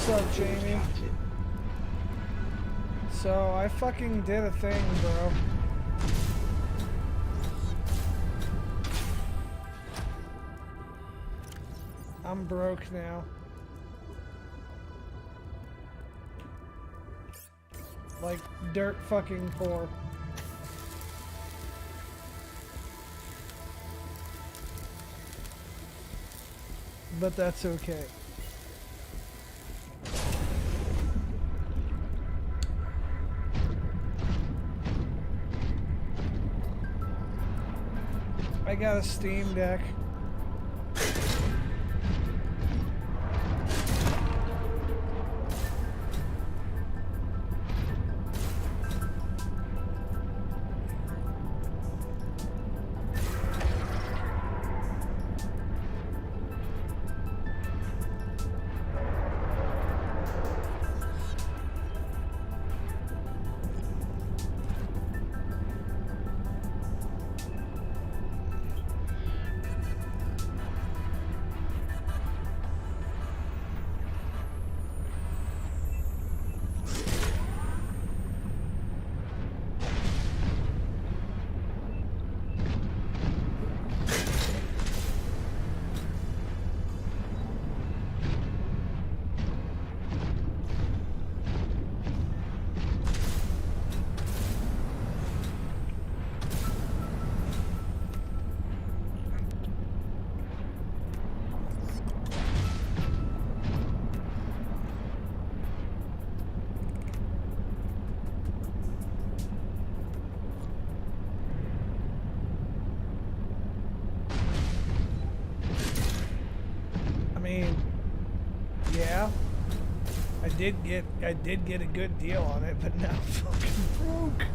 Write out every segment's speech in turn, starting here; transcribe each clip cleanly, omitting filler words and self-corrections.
What's up, Jamie? So, I fucking did a thing, bro. I'm broke now. Like, dirt fucking poor. But that's okay. I got a Steam Deck. I did get a good deal on it, but now I'm fucking broke.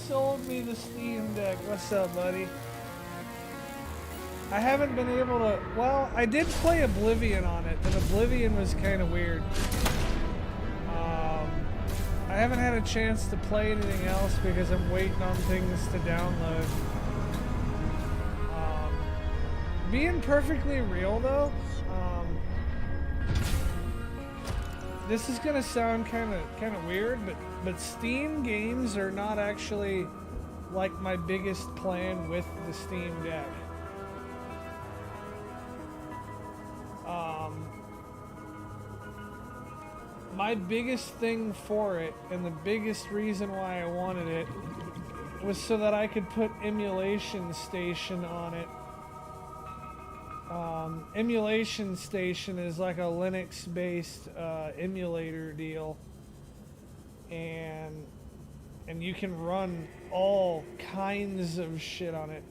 Sold me the Steam Deck. What's up, buddy? I haven't been able to... Well, I did play Oblivion on it, and Oblivion was kind of weird. I haven't had a chance to play anything else because I'm waiting on things to download. Being perfectly real, though, this is gonna sound kind of weird, but Steam games are not actually like my biggest plan with the Steam Deck. My biggest thing for it, and the biggest reason why I wanted it, was so that I could put Emulation Station on it. Emulation Station is like a Linux-based emulator deal, and you can run all kinds of shit on it.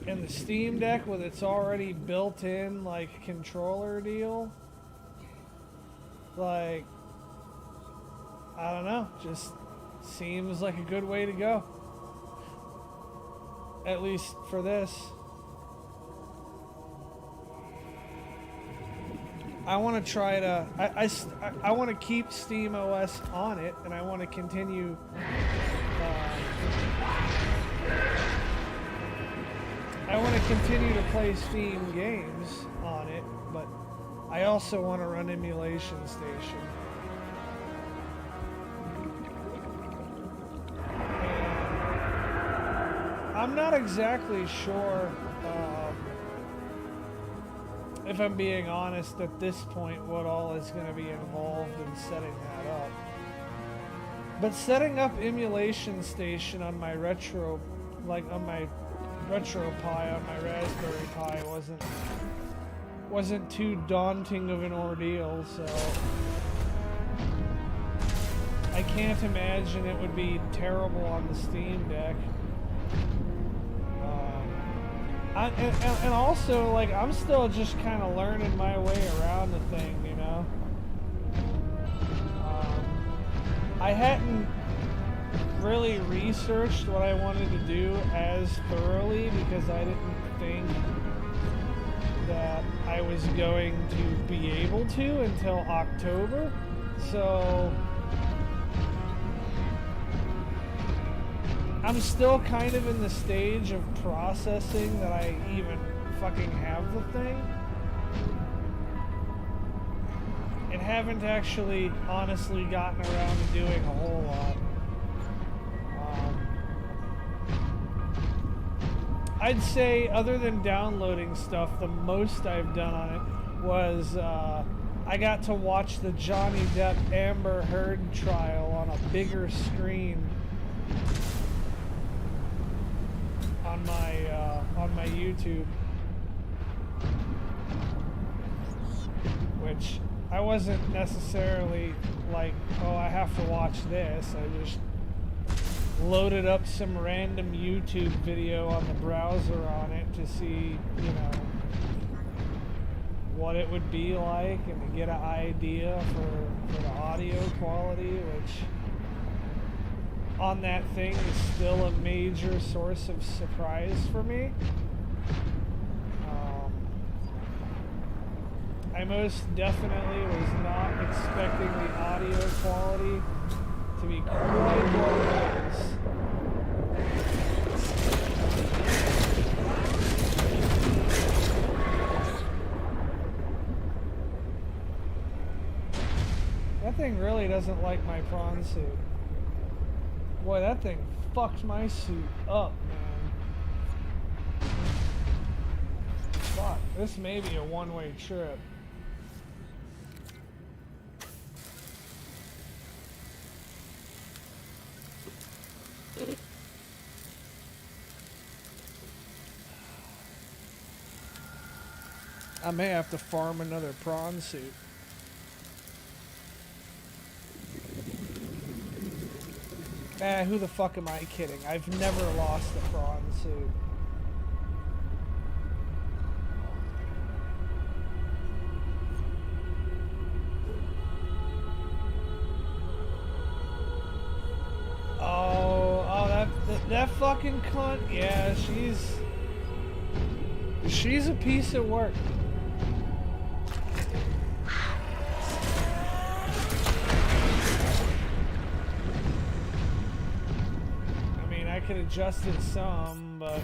And the Steam Deck with its already built-in like controller deal, like, I don't know, just seems like a good way to go. At least for this. I want to try to, I want to keep Steam OS on it, and I want to continue to play Steam games on it, but I also want to run Emulation Station. And I'm not exactly sure, if I'm being honest at this point, what all is going to be involved in setting that up. But setting up Emulation Station on my Retro, like on my RetroPie, on my Raspberry Pi, wasn't too daunting of an ordeal, so I can't imagine it would be terrible on the Steam Deck. And also, like, I'm still just kind of learning my way around the thing, you know? I hadn't really researched what I wanted to do as thoroughly because I didn't think that I was going to be able to until October. So I'm still kind of in the stage of processing that I even fucking have the thing. And haven't actually honestly gotten around to doing a whole lot. I'd say, other than downloading stuff, the most I've done on it was I got to watch the Johnny Depp Amber Heard trial on a bigger screen on my YouTube, which I wasn't necessarily like, oh, I have to watch this. I just loaded up some random YouTube video on the browser on it to see, you know, what it would be like and to get an idea for the audio quality, which on that thing is still a major source of surprise for me. I most definitely was not expecting the audio quality to be quite what it is. That thing really doesn't like my prawn suit. Boy, that thing fucked my suit up, man. Fuck, this may be a one-way trip. I may have to farm another prawn suit. Who the fuck am I kidding? I've never lost a prawn suit. Oh, that fucking cunt. Yeah, she's a piece of work. I could adjust it some, but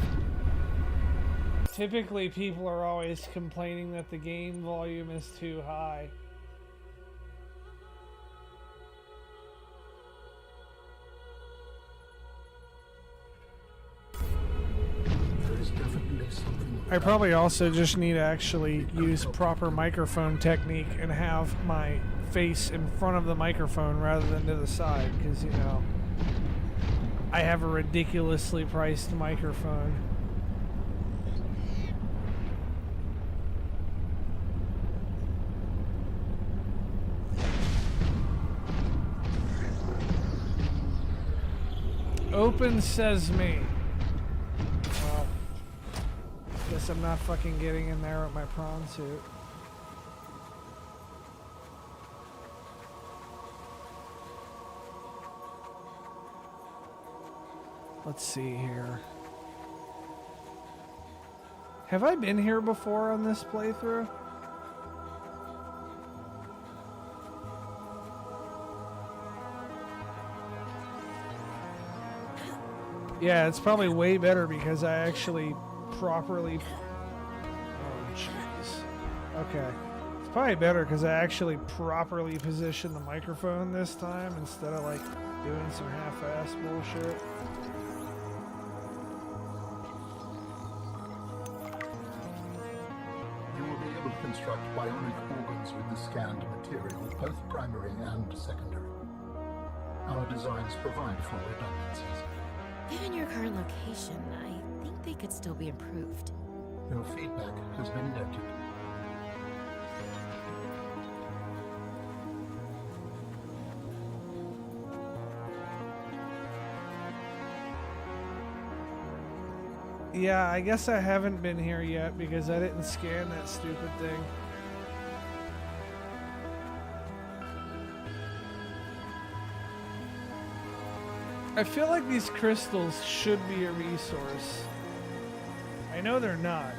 typically people are always complaining that the game volume is too high. I probably also just need to actually use proper microphone technique and have my face in front of the microphone rather than to the side, because, you know, I have a ridiculously priced microphone. Open Sesame. Well, Guess I'm not fucking getting in there with my prawn suit. Let's see here. Have I been here before on this playthrough? Yeah, it's probably way better because I actually properly... Oh, jeez. Okay. It's probably better because I actually properly positioned the microphone this time instead of, like, doing some half-ass bullshit. You will be able to construct bionic organs with the scanned material, both primary and secondary. Our designs provide for redundancies. Given your current location, I think they could still be improved. Your feedback has been noted. Yeah, I guess I haven't been here yet because I didn't scan that stupid thing. I feel like these crystals should be a resource. I know they're not,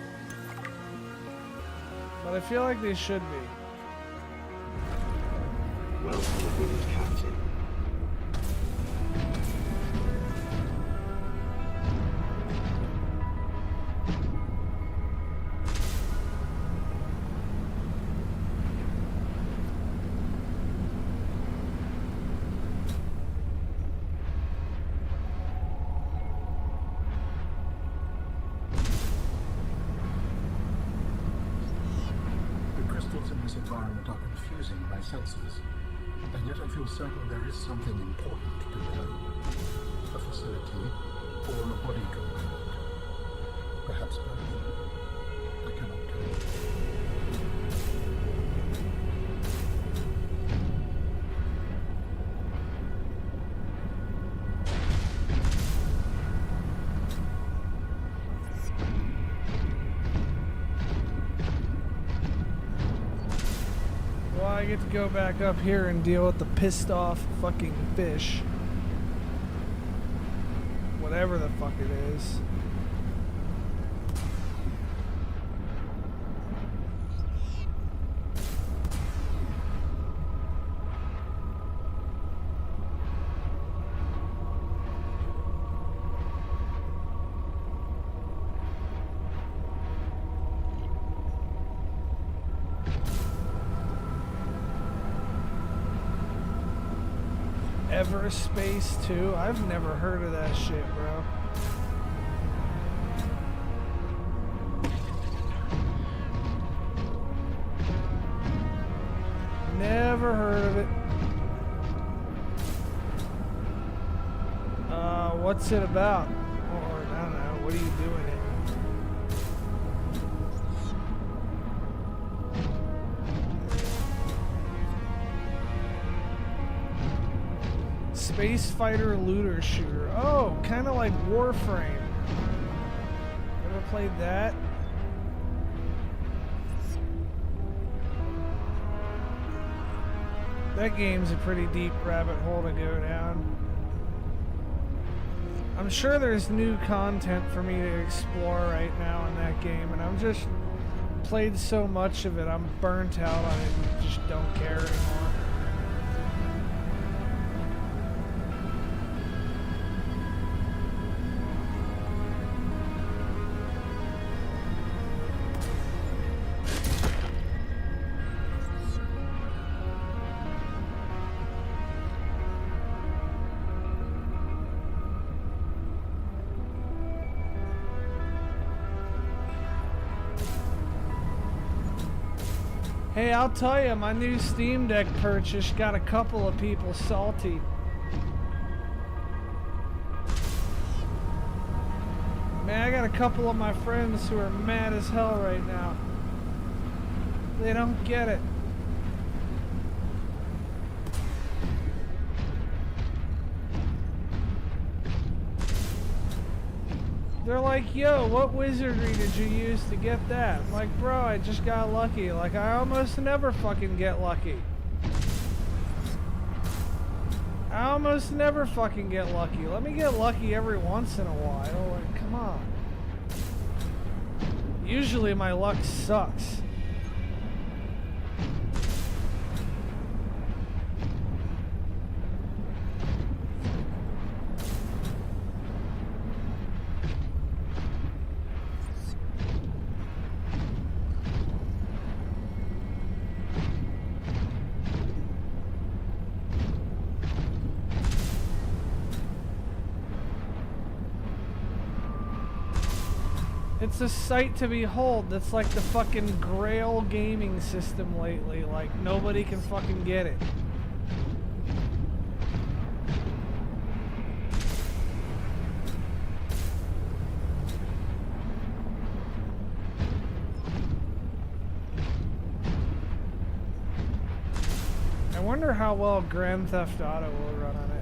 but I feel like they should be. Welcome, Captain. Senses, and yet I feel certain there is something important to know. A facility or a body component. Perhaps both. I cannot tell. I get to go back up here and deal with the pissed off fucking fish. Whatever the fuck it is. Space 2? I've never heard of that shit, bro. Never heard of it. What's it about? Or, I don't know, what are you doing it? Space fighter looter shooter. Oh, kind of like Warframe. Ever played that? That game's a pretty deep rabbit hole to go down. I'm sure there's new content for me to explore right now in that game, and I'm just played so much of it, I'm burnt out on it and just don't care anymore. Hey, I'll tell you, my new Steam Deck purchase got a couple of people salty. Man, I got a couple of my friends who are mad as hell right now. They don't get it. They're like, yo, what wizardry did you use to get that? I'm like, bro, I just got lucky. Like, I almost never fucking get lucky. I almost never fucking get lucky. Let me get lucky every once in a while. Like, come on. Usually my luck sucks. It's a sight to behold. That's like the fucking Grail gaming system lately. Like, nobody can fucking get it. I wonder how well Grand Theft Auto will run on it.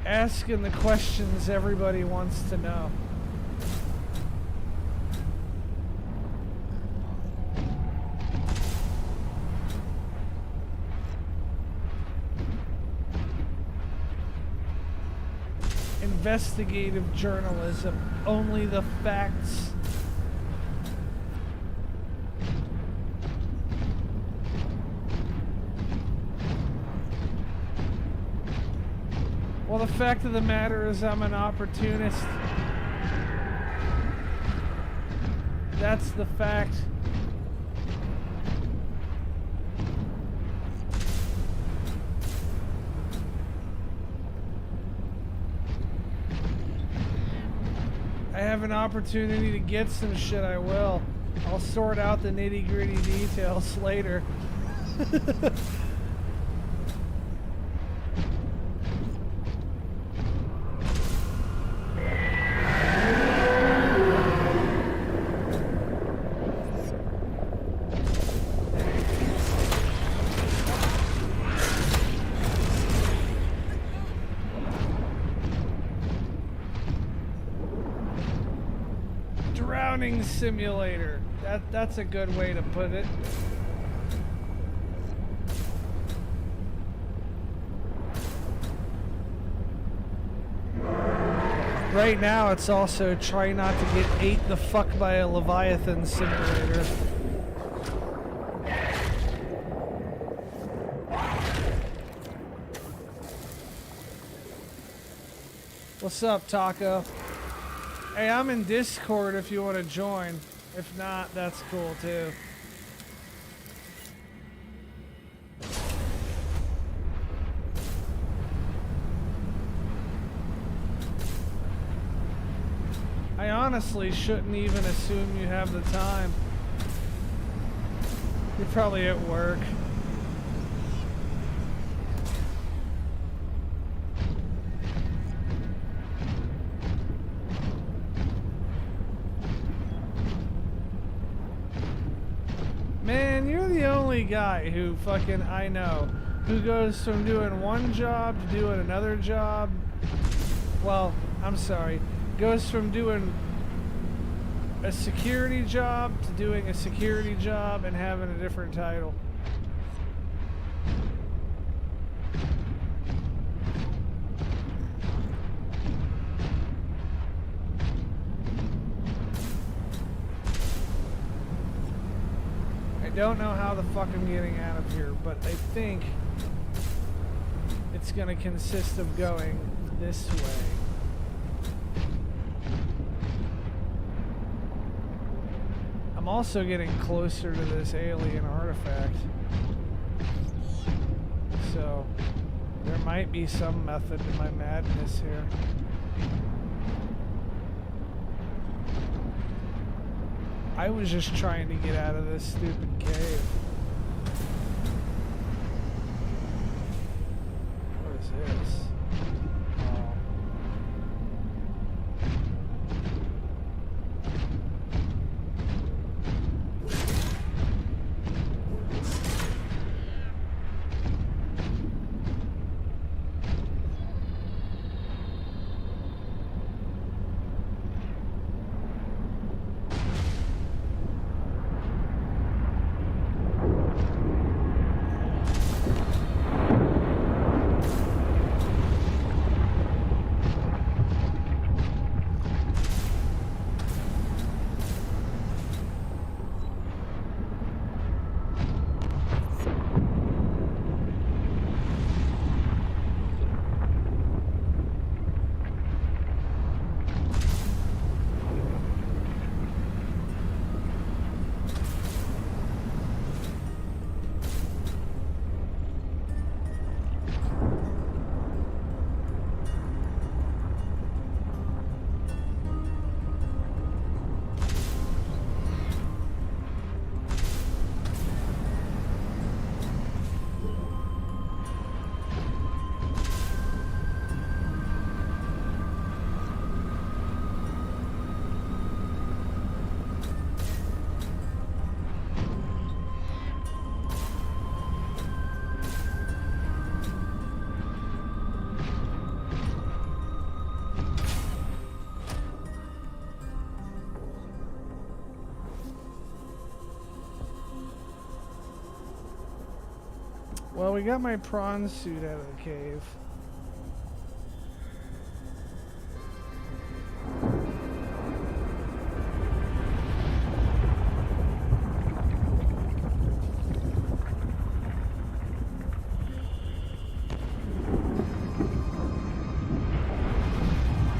Asking the questions everybody wants to know. Investigative journalism. Only the facts. Well, the fact of the matter is I'm an opportunist. That's the fact. I have an opportunity to get some shit, I will. I'll sort out the nitty-gritty details later. Drowning simulator. That's a good way to put it. Right now it's also try not to get ate the fuck by a Leviathan simulator. What's up, Taco? Hey, I'm in Discord if you want to join. If not, that's cool too. I honestly shouldn't even assume you have the time. You're probably at work. Man, you're the only guy who fucking I know who goes from doing one job to doing another job. Well, I'm sorry. Goes from doing a security job to doing a security job and having a different title. I don't know how the fuck I'm getting out of here, but I think it's gonna consist of going this way. I'm also getting closer to this alien artifact. So there might be some method to my madness here. I was just trying to get out of this stupid cave. What is this? Oh. Well, we got my prawn suit out of the cave.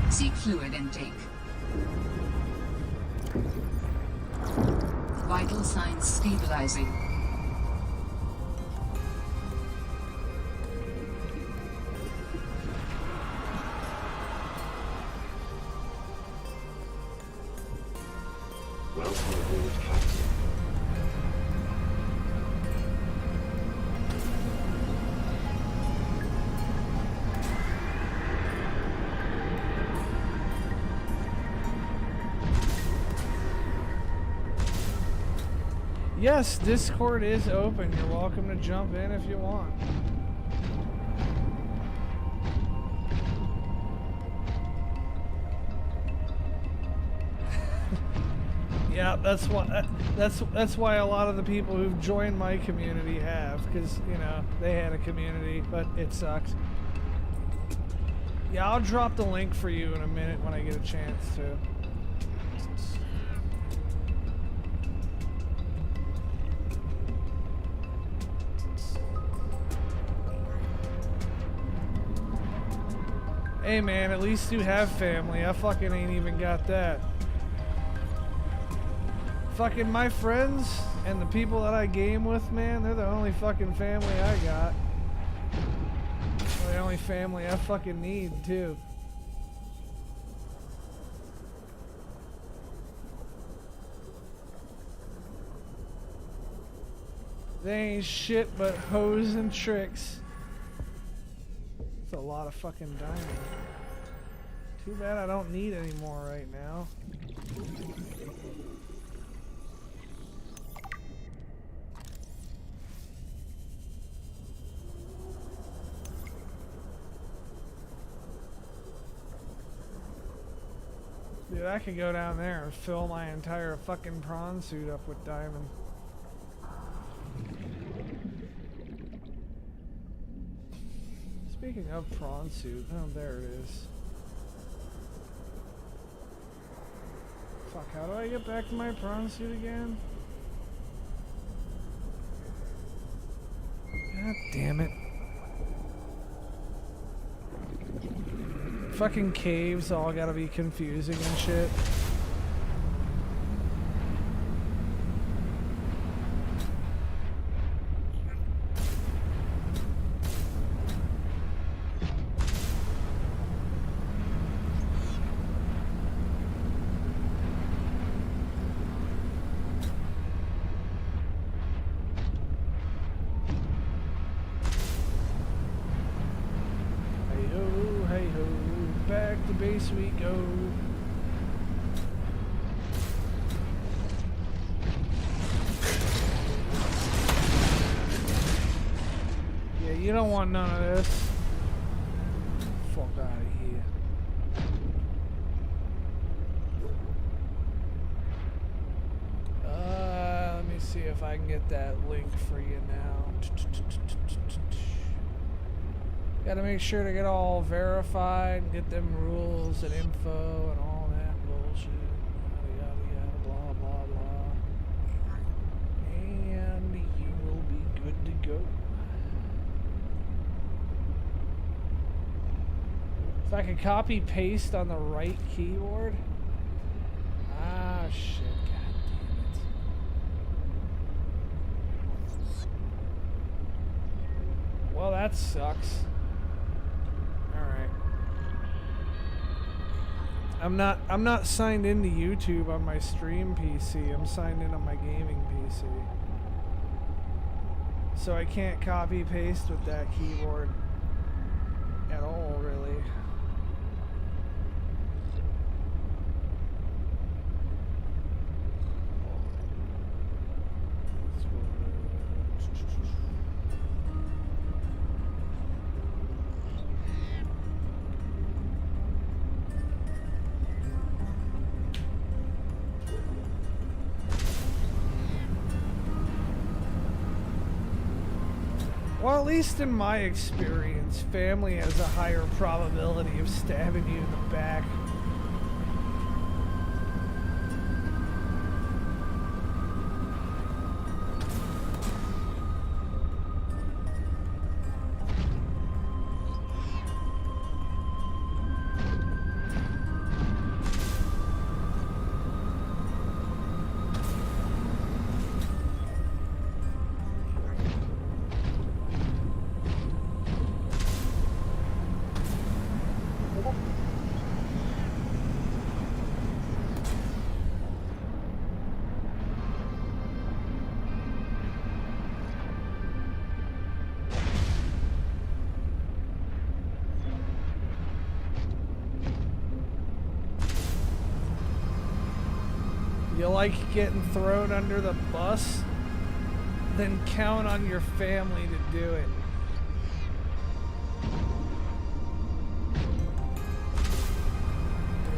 Seek fluid intake. Vital signs stabilizing. Welcome aboard, Captain. Yes, Discord is open. You're welcome to jump in if you want. Yeah, that's why a lot of the people who've joined my community have, because you know they had a community, but it sucked. Yeah, I'll drop the link for you in a minute when I get a chance to. Hey man, at least you have family. I fucking ain't even got that. Fucking my friends and the people that I game with, man, they're the only fucking family I got. The only family I fucking need, too. They ain't shit but hoes and tricks. That's a lot of fucking diamond. Too bad I don't need any more right now. Dude, I could go down there and fill my entire fucking prawn suit up with diamond. Speaking of prawn suit, oh, there it is. Fuck, how do I get back to my prawn suit again? God damn it. Fucking caves all gotta be confusing and shit. Base we go. Yeah, you don't want none of this. Fuck out of here. Let me see if I can get that link for you now. Gotta make sure to get all verified and get them rules and info and all that bullshit. Yada yada yada, blah blah blah. And you will be good to go. If I could copy paste on the right keyboard. Ah shit, god damn it. Well, that sucks. I'm not signed into YouTube on my stream PC. I'm signed in on my gaming PC. So I can't copy paste with that keyboard at all, really. Well, at least in my experience, family has a higher probability of stabbing you in the back. You like getting thrown under the bus? Then count on your family to do it.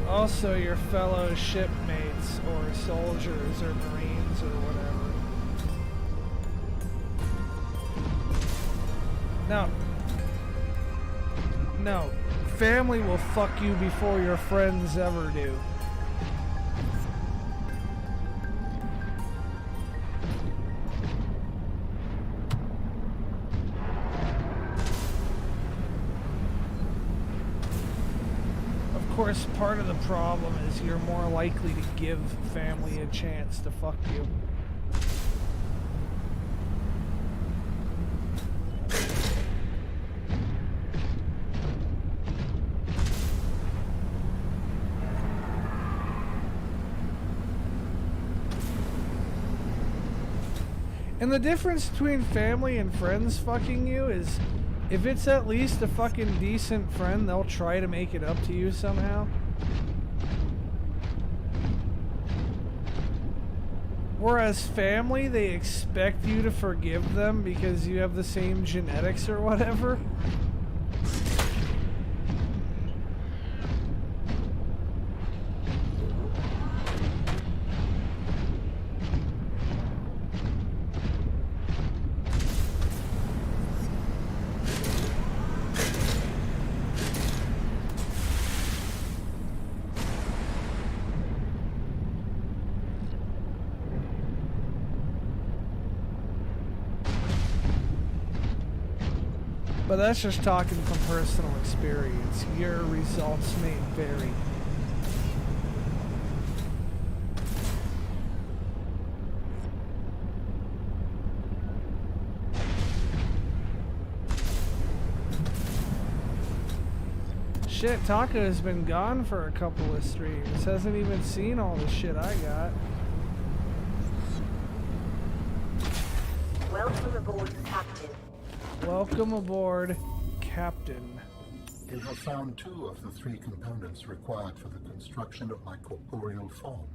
Also your fellow shipmates or soldiers or marines or whatever. No. Family will fuck you before your friends ever do. Of course, part of the problem is you're more likely to give family a chance to fuck you. And the difference between family and friends fucking you is, if it's at least a fucking decent friend, they'll try to make it up to you somehow. Whereas family, they expect you to forgive them because you have the same genetics or whatever. But that's just talking from personal experience. Your results may vary. Shit, Taco's been gone for a couple of streams. Hasn't even seen all the shit I got. Welcome aboard, Captain. Welcome aboard, Captain. You have found 2 of the 3 components required for the construction of my corporeal form.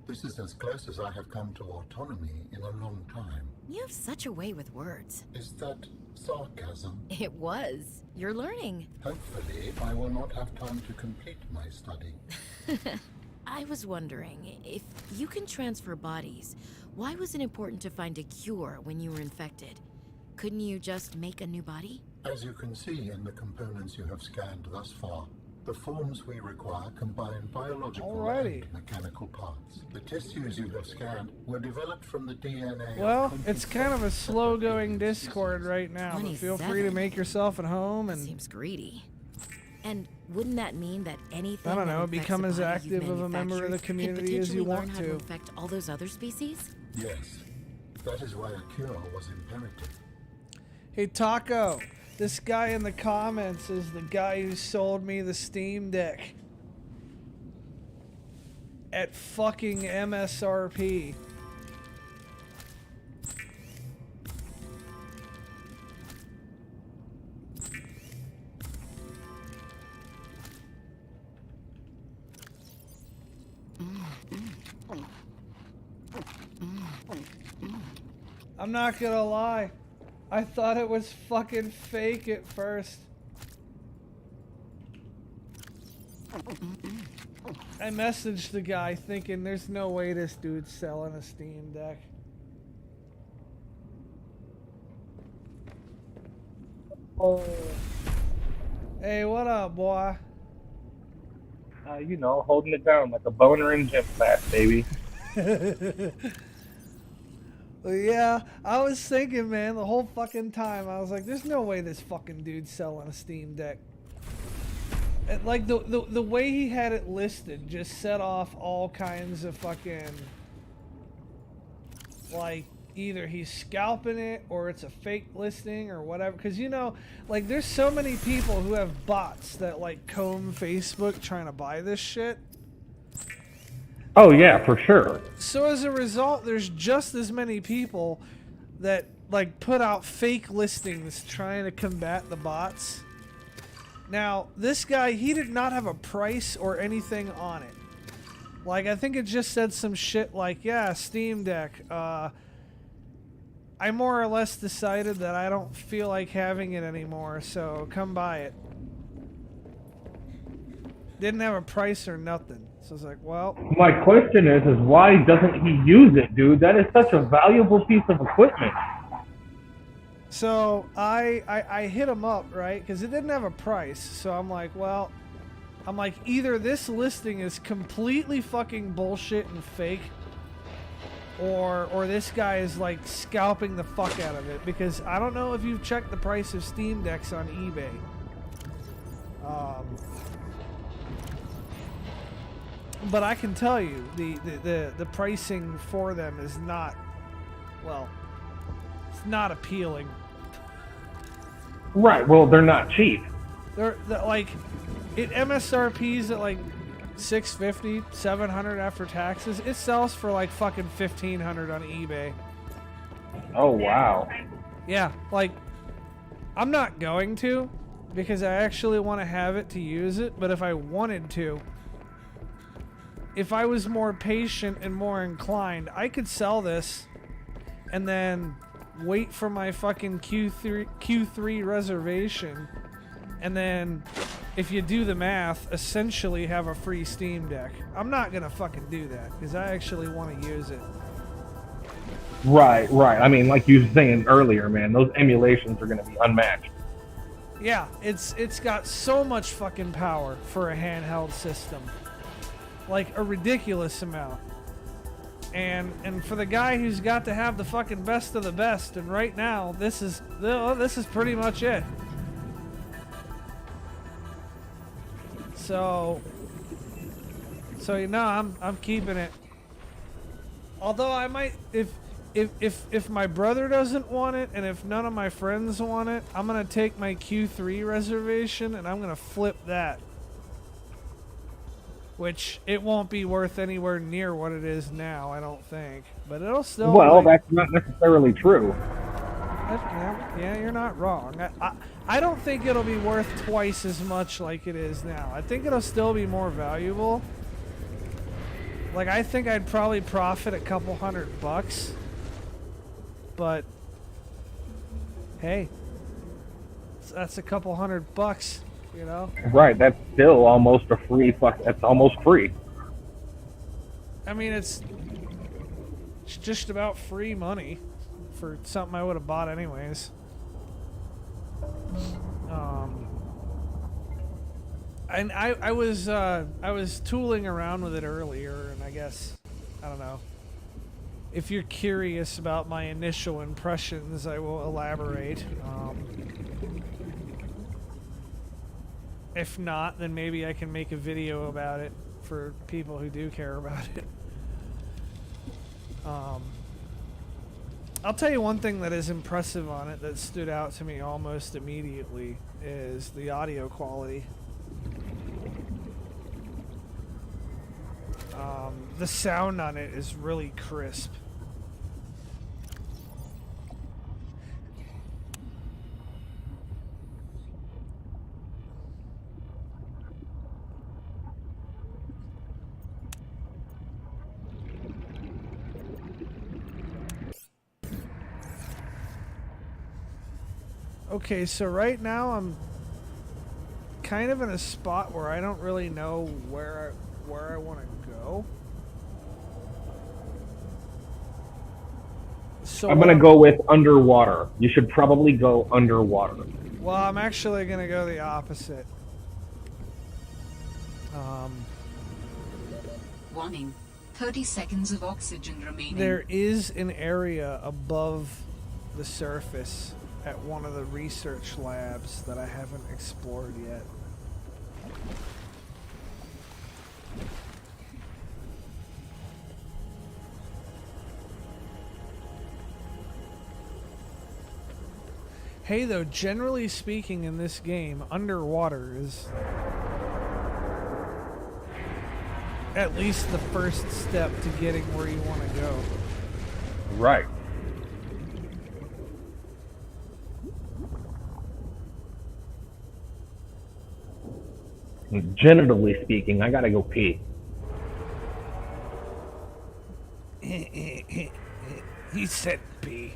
This is as close as I have come to autonomy in a long time. You have such a way with words. Is that sarcasm? It was. You're learning. Hopefully, I will not have time to complete my study. I was wondering, if you can transfer bodies, why was it important to find a cure when you were infected? Couldn't you just make a new body? As you can see in the components you have scanned thus far, the forms we require combine biological Alrighty. and mechanical parts. The tissues you have scanned were developed from the DNA. Well, it's kind of a slow-going Discord right now, but feel free to 27. make yourself at home and, Seems greedy. And wouldn't that mean that anything I don't know, that infects become a as body you've active of a member of the manufactured community could as you potentially learn want how to. infect all those other species? Yes, that is why a cure was imperative. Hey Taco, this guy in the comments is the guy who sold me the Steam Deck at fucking MSRP. I'm not gonna lie, I thought it was fucking fake at first. I messaged the guy thinking there's no way this dude's selling a Steam Deck. Oh, Hey, what up, boy? you know, holding it down like a boner in gym class, baby. Well, yeah, I was thinking, man, the whole fucking time. I was like, there's no way this fucking dude's selling a Steam Deck. And, like, the way he had it listed just set off all kinds of fucking... Like, either he's scalping it or it's a fake listing or whatever. Because, you know, like, there's so many people who have bots that, like, comb Facebook trying to buy this shit. Oh yeah, for sure. So as a result, there's just as many people that like put out fake listings trying to combat the bots. Now, this guy, he did not have a price or anything on it. Like, I think it just said some shit like, yeah, Steam Deck. I more or less decided that I don't feel like having it anymore, so come buy it. Didn't have a price or nothing. So I was like, well... My question is why doesn't he use it, dude? That is such a valuable piece of equipment. So I hit him up, right? Because it didn't have a price. So I'm like, well, either this listing is completely fucking bullshit and fake, or this guy is like scalping the fuck out of it. Because I don't know if you've checked the price of Steam Decks on eBay. But I can tell you the pricing for them is not, well, it's not appealing. Right, well, they're not cheap. They're like, it MSRP's at like $650, $700 after taxes. It sells for like fucking $1,500 on eBay. Oh, wow. Yeah, like, I'm not going to, because I actually want to have it to use it, but if I wanted to, if I was more patient and more inclined, I could sell this and then wait for my fucking Q3 reservation, and then if you do the math, essentially have a free Steam Deck. I'm not gonna fucking do that because I actually want to use it. Right. I mean, like you were saying earlier, man, those emulations are going to be unmatched. Yeah, it's got so much fucking power for a handheld system. Like a ridiculous amount. And for the guy who's got to have the fucking best of the best, and right now this is pretty much it. So you know, I'm keeping it. Although I might, if my brother doesn't want it and if none of my friends want it, I'm gonna take my Q3 reservation and I'm gonna flip that. Which it won't be worth anywhere near what it is now, I don't think. But it'll still. Well, that's not necessarily true. Yeah, you're not wrong. I don't think it'll be worth twice as much like it is now. I think it'll still be more valuable. Like, I think I'd probably profit a couple $100. But hey, that's a couple $100, you know? Right, that's still almost a free that's almost free. I mean, it's just about free money for something I would have bought anyways. And I was tooling around with it earlier, and I guess, I don't know. If you're curious about my initial impressions, I will elaborate. If not, then maybe I can make a video about it for people who do care about it. I'll tell you one thing that is impressive on it that stood out to me almost immediately is the audio quality. The sound on it is really crisp. Okay, so right now I'm kind of in a spot where I don't really know where I want to go. So I'm going to go with underwater. You should probably go underwater. Well, I'm actually gonna go the opposite. Warning. 30 seconds of oxygen remaining. There is an area above the surface at one of the research labs that I haven't explored yet. Hey, though, generally speaking in this game, underwater is at least the first step to getting where you want to go. Right. Generally speaking, I gotta go pee. He said pee.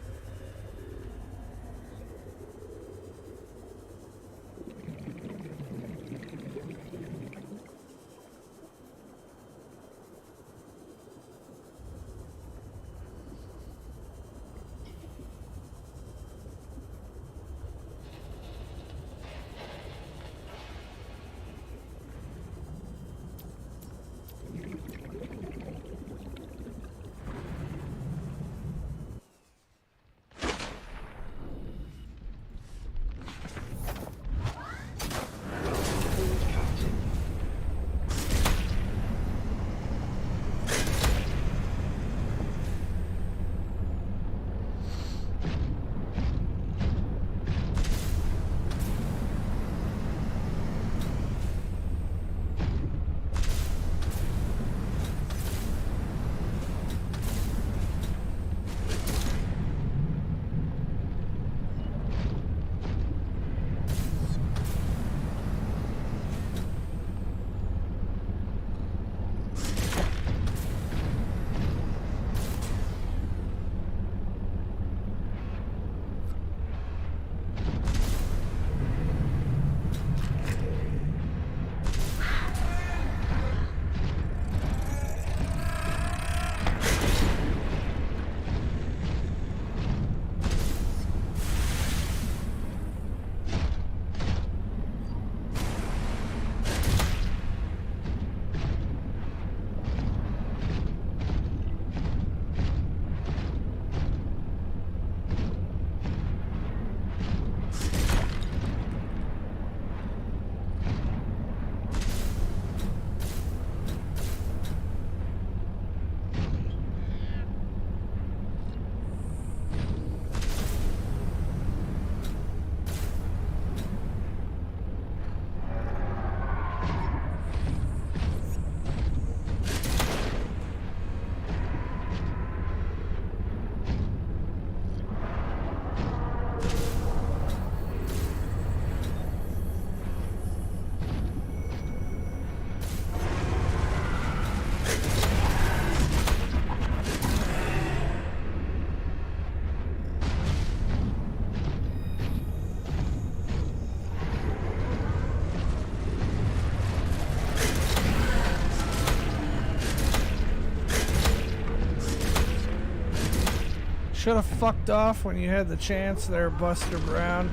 Should have fucked off when you had the chance there, Buster Brown.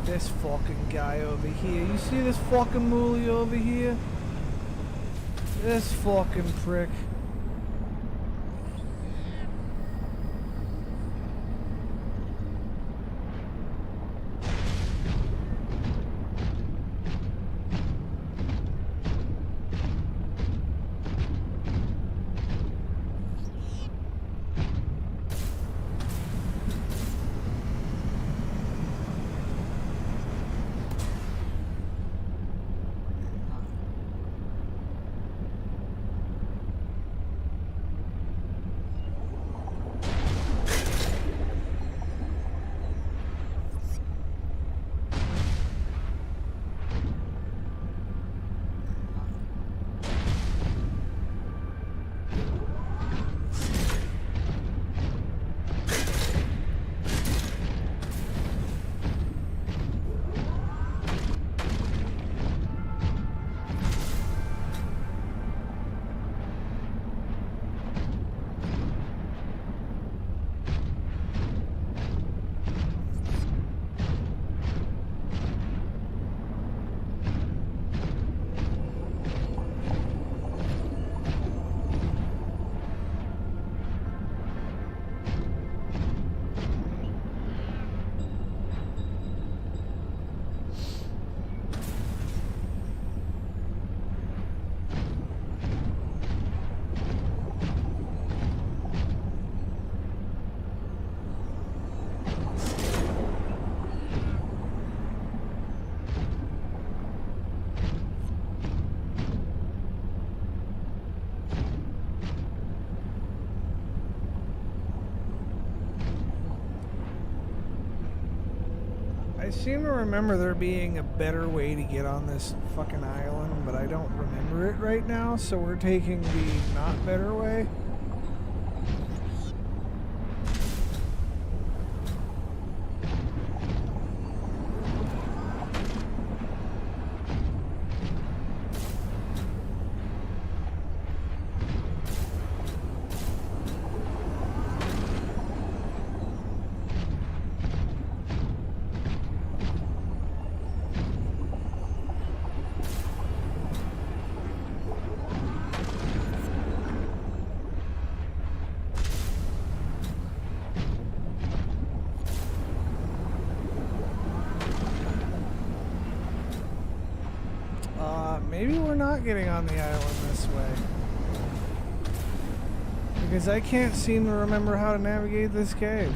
This fucking guy over here. You see this fucking moolie over here? This fucking prick. I seem to remember there being a better way to get on this fucking island, but I don't remember it right now, so we're taking the not better way. Maybe we're not getting on the island this way. Because I can't seem to remember how to navigate this cave.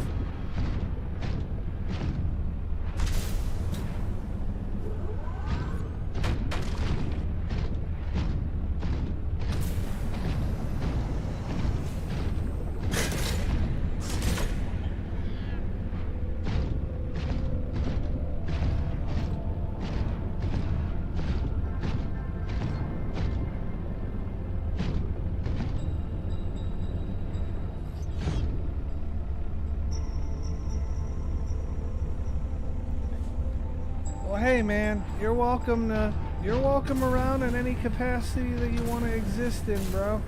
Hey man, you're welcome around in any capacity that you want to exist in, bro.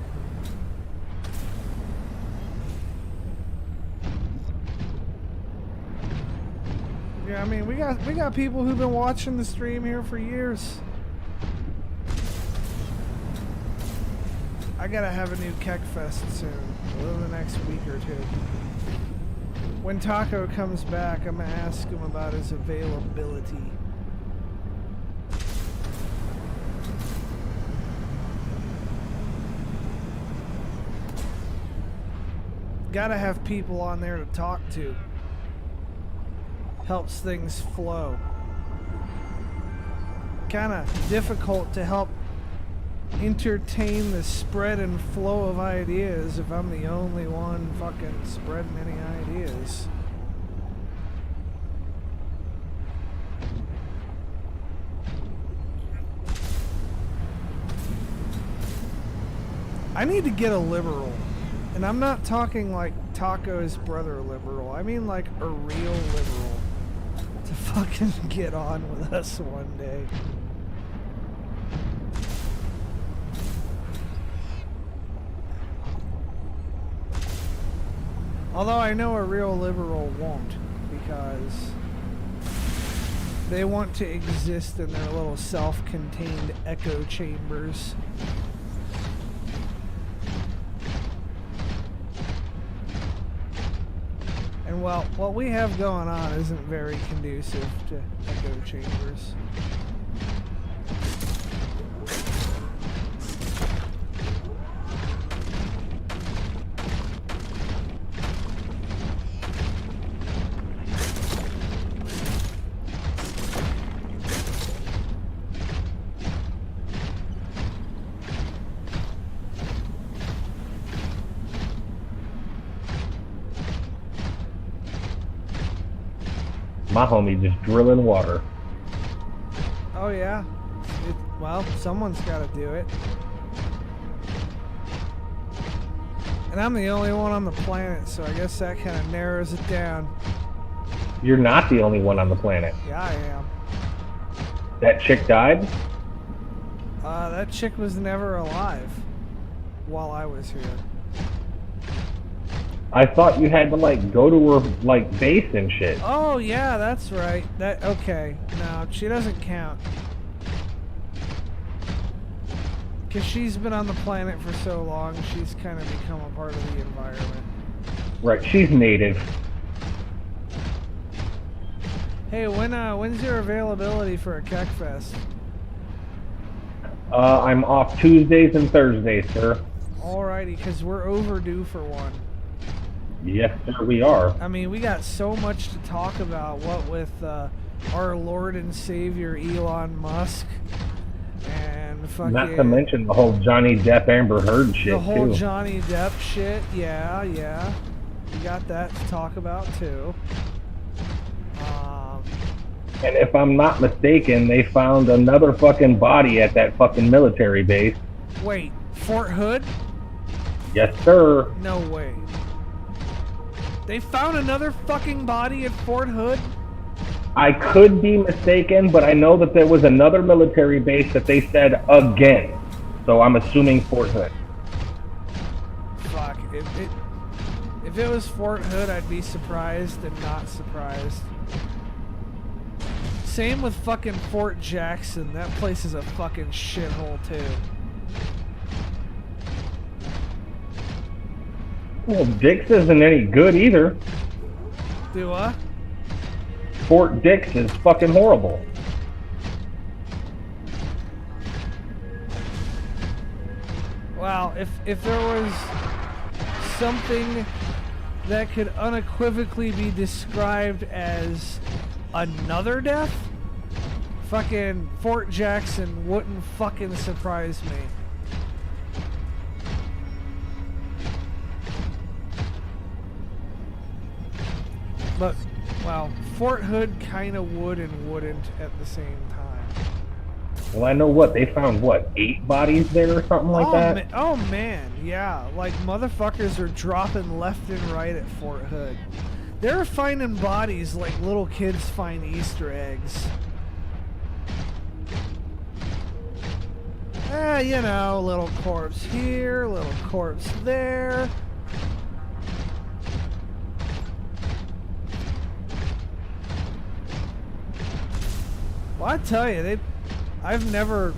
Yeah, I mean we got people who've been watching the stream here for years. I gotta have a new Keck Fest soon, within the next week or two. When Taco comes back, I'm gonna ask him about his availability. Gotta have people on there to talk to. Helps things flow. Kinda difficult to help entertain the spread and flow of ideas if I'm the only one fucking spreading any ideas. I need to get a liberal. And I'm not talking like Taco's brother liberal. I mean like a real liberal to fucking get on with us one day. Although I know a real liberal won't, because they want to exist in their little self-contained echo chambers. And well, what we have going on isn't very conducive to echo chambers. My homie just drilling water. Oh yeah. Well, someone's got to do it. And I'm the only one on the planet, so I guess that kind of narrows it down. You're not the only one on the planet. Yeah, I am. That chick died? That chick was never alive while I was here. I thought you had to like go to her like base and shit. Oh yeah, that's right. Okay. No, she doesn't count. Cause she's been on the planet for so long, she's kind of become a part of the environment. Right, she's native. Hey, when's your availability for a Keck Fest? I'm off Tuesdays and Thursdays, sir. Alrighty, cause we're overdue for one. Yes, sir, we are. I mean, we got so much to talk about, what with our Lord and Savior Elon Musk, and fucking... Not to mention the whole Johnny Depp Amber Heard shit, the whole too. Johnny Depp shit, yeah. We got that to talk about, too. And if I'm not mistaken, they found another fucking body at that fucking military base. Wait, Fort Hood? Yes, sir. No way. They found another fucking body at Fort Hood? I could be mistaken, but I know that there was another military base that they said again. So I'm assuming Fort Hood. Fuck. If it was Fort Hood, I'd be surprised and not surprised. Same with fucking Fort Jackson. That place is a fucking shithole too. Well, Dix isn't any good either. Do what? Fort Dix is fucking horrible. Wow, if there was something that could unequivocally be described as another death, fucking Fort Jackson wouldn't fucking surprise me. But, well, Fort Hood kind of would and wouldn't at the same time. Well, I know what, they found what, 8 bodies there or something like that? Oh man, yeah. Like, motherfuckers are dropping left and right at Fort Hood. They're finding bodies like little kids find Easter eggs. You know, little corpse here, little corpse there. Well, I tell you, I've never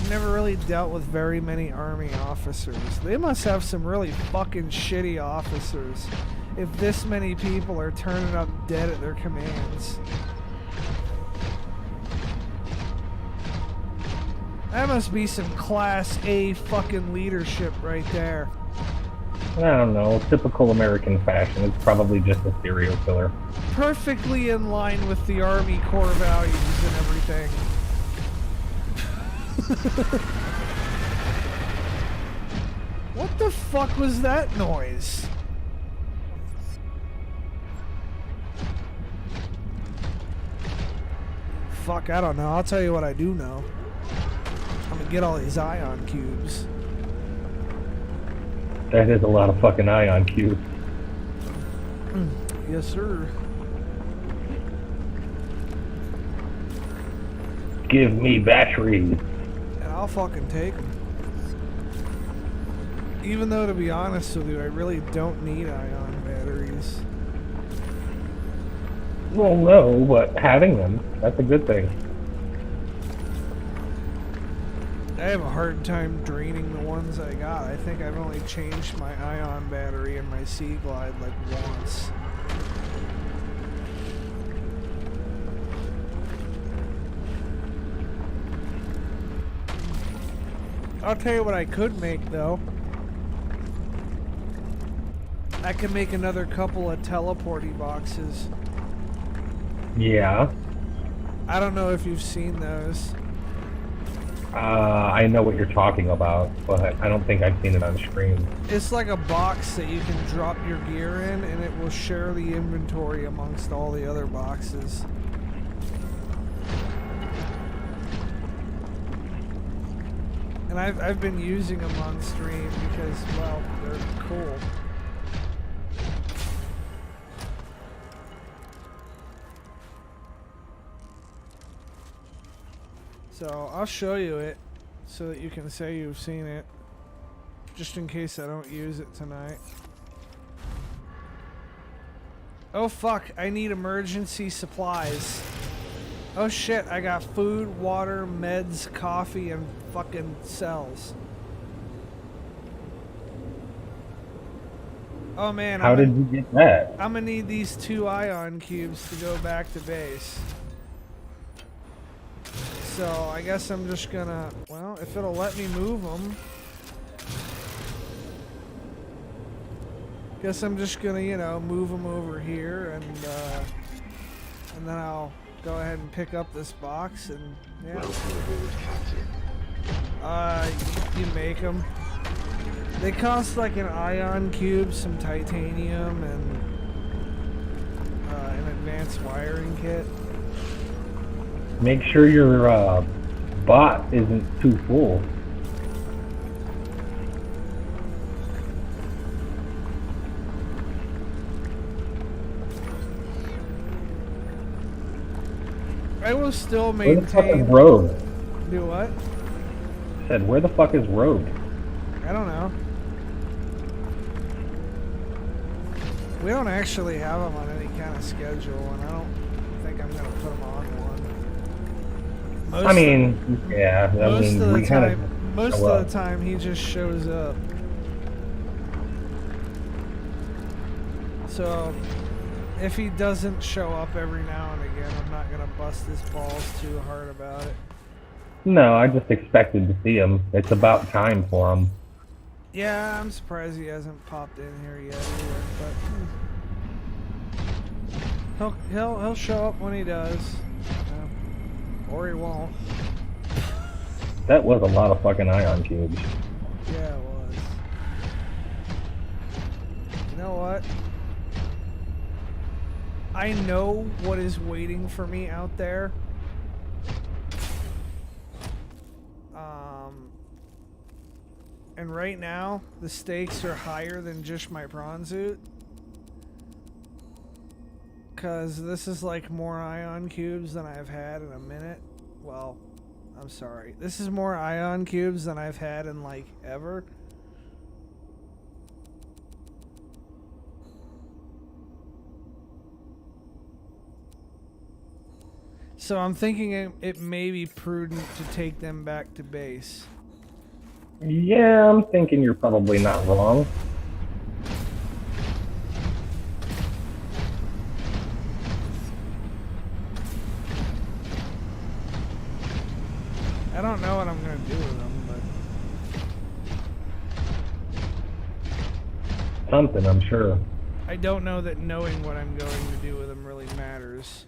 really dealt with very many Army officers. They must have some really fucking shitty officers if this many people are turning up dead at their commands. That must be some Class A fucking leadership right there. I don't know, typical American fashion. It's probably just a serial killer. Perfectly in line with the Army core values and everything. What the fuck was that noise? Fuck, I don't know. I'll tell you what I do know. I'm gonna get all these ion cubes. That is a lot of fucking ion cubes. Yes, sir. Give me batteries. And I'll fucking take them. Even though, to be honest with you, I really don't need ion batteries. Well, no, but having them, that's a good thing. I have a hard time draining the ones I got. I think I've only changed my ion battery in my Sea Glide like once. I'll tell you what I could make though. I can make another couple of teleporty boxes. Yeah. I don't know if you've seen those. I know what you're talking about, but I don't think I've seen it on screen. It's like a box that you can drop your gear in and it will share the inventory amongst all the other boxes. And I've been using them on stream because, well, they're cool. So I'll show you it so that you can say you've seen it, just in case I don't use it tonight. Oh fuck, I need emergency supplies. Oh shit, I got food, water, meds, coffee, and fucking cells. Oh man, How did you get that? I'm gonna need these 2 ion cubes to go back to base. So I guess I'm just gonna, well, if it'll let me move them. Guess I'm just gonna, you know, move them over here and then I'll go ahead and pick up this box and, yeah. Welcome aboard, Captain. You make them. They cost like an ion cube, some titanium, and an advanced wiring kit. Make sure your bot isn't too full. I will still Where the fuck is maintain. Rogue? Do what? I said, where the fuck is Rogue? I don't know. We don't actually have him on any kind of schedule, and I don't think I'm gonna put him on one. I mean, yeah. I Most mean, of we the kind time, of. most well, of the time, he just shows up. So, if he doesn't show up every now and again, I'm not gonna bust his balls too hard about it. No, I just expected to see him. It's about time for him. Yeah, I'm surprised he hasn't popped in here yet either, but he'll show up when he does, or he won't. That was a lot of fucking ion cubes. Yeah, it was. You know what? I know what is waiting for me out there. And right now, the stakes are higher than just my prawn suit. Because this is like more ion cubes than I've had in a minute. Well, I'm sorry. This is more ion cubes than I've had in like ever. So I'm thinking it may be prudent to take them back to base. Yeah, I'm thinking you're probably not wrong. I don't know what I'm going to do with them, but Something, I'm sure. I don't know that knowing what I'm going to do with them really matters.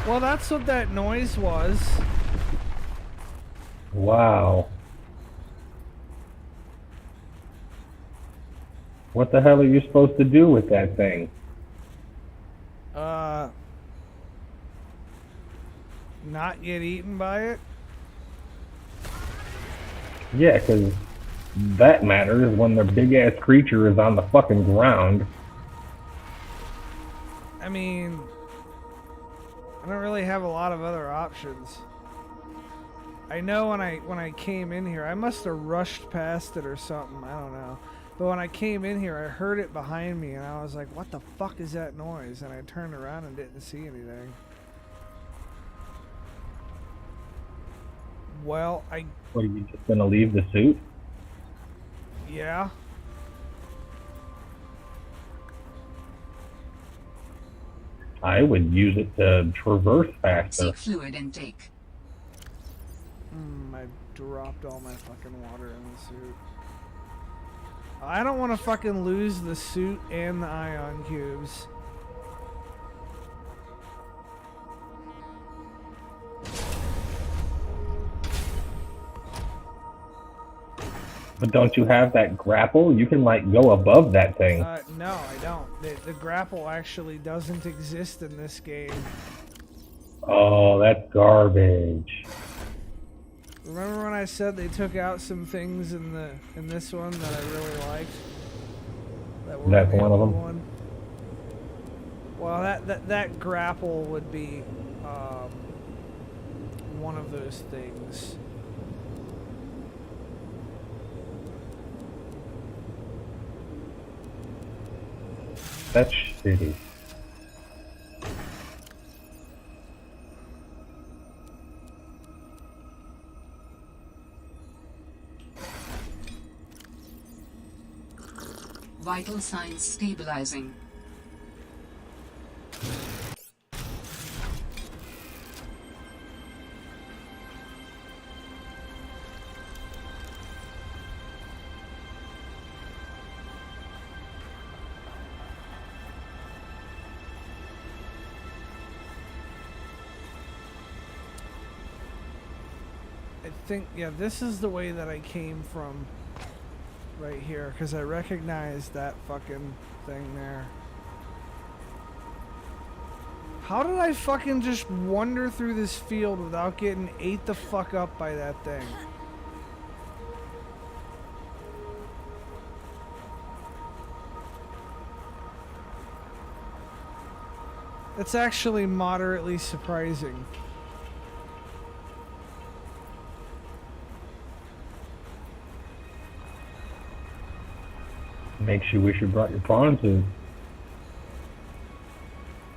Well, that's what that noise was. Wow. What the hell are you supposed to do with that thing? Not get eaten by it? Yeah, 'cause that matters when the big-ass creature is on the fucking ground. I mean, I don't really have a lot of other options. I know when I came in here, I must have rushed past it or something, I don't know. But when I came in here, I heard it behind me and I was like, what the fuck is that noise? And I turned around and didn't see anything. Well, What, are you just gonna leave the suit? yeah. I would use it to traverse faster. Seek fluid intake. I dropped all my fucking water in the suit. I don't want to fucking lose the suit and the ion cubes. But don't you have that grapple? You can, like, go above that thing. No, I don't. The grapple actually doesn't exist in this game. Oh, that's garbage. Remember when I said they took out some things in this one that I really liked? That That's in the one of old them? one? Well, that grapple would be one of those things. That's shitty. Vital signs stabilizing. I think, yeah, this is the way that I came from right here because I recognize that fucking thing there. How did I fucking just wander through this field without getting ate the fuck up by that thing? It's actually moderately surprising. Makes you wish you brought your prawn suit.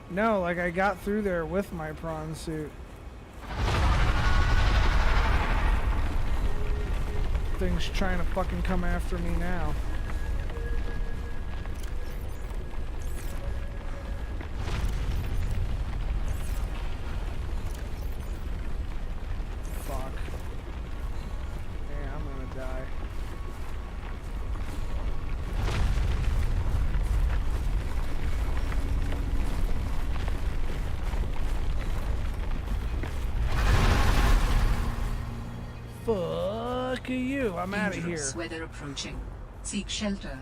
No, like I got through there with my prawn suit. Thing's trying to fucking come after me now. Fuck. Yeah, I'm gonna die. Fuck you, I'm out of here. Dangerous weather approaching. Seek shelter.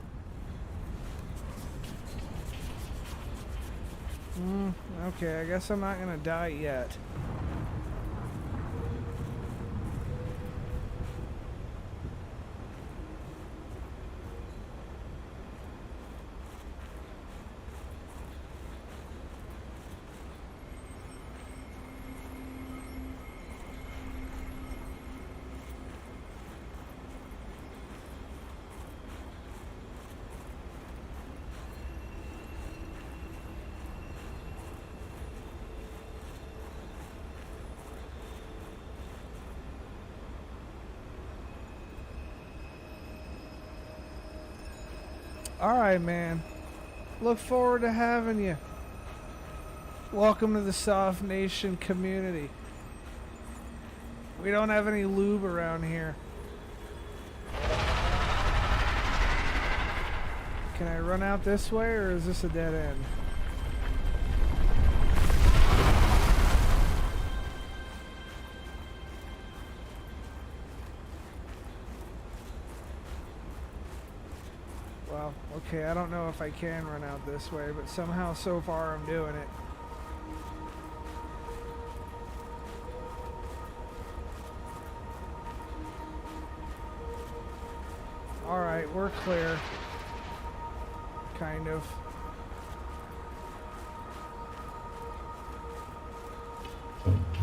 Okay, I guess I'm not gonna die yet. Alright, man. Look forward to having you. Welcome to the Soft Nation community. We don't have any lube around here. Can I run out this way, or is this a dead end? Well, okay, I don't know if I can run out this way, but somehow so far I'm doing it. Alright, we're clear. Kind of.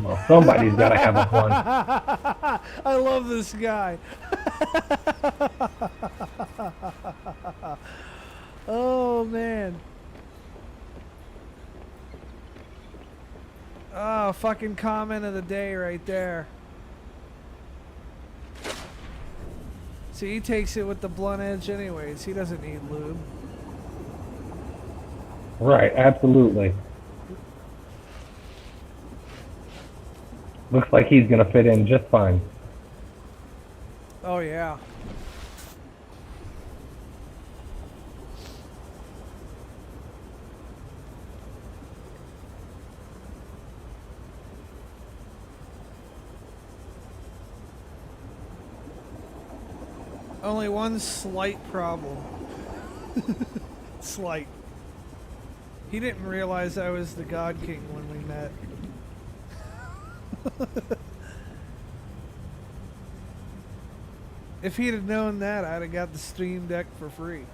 Well, somebody's got to have a fun. I love this guy. Oh, man. Oh, fucking comment of the day right there. See, he takes it with the blunt edge anyways. He doesn't need lube. Right, absolutely. Looks like he's gonna fit in just fine. Oh, yeah. Only one slight problem. Slight. He didn't realize I was the God King when we met. If he'd have known that, I'd have got the Stream Deck for free.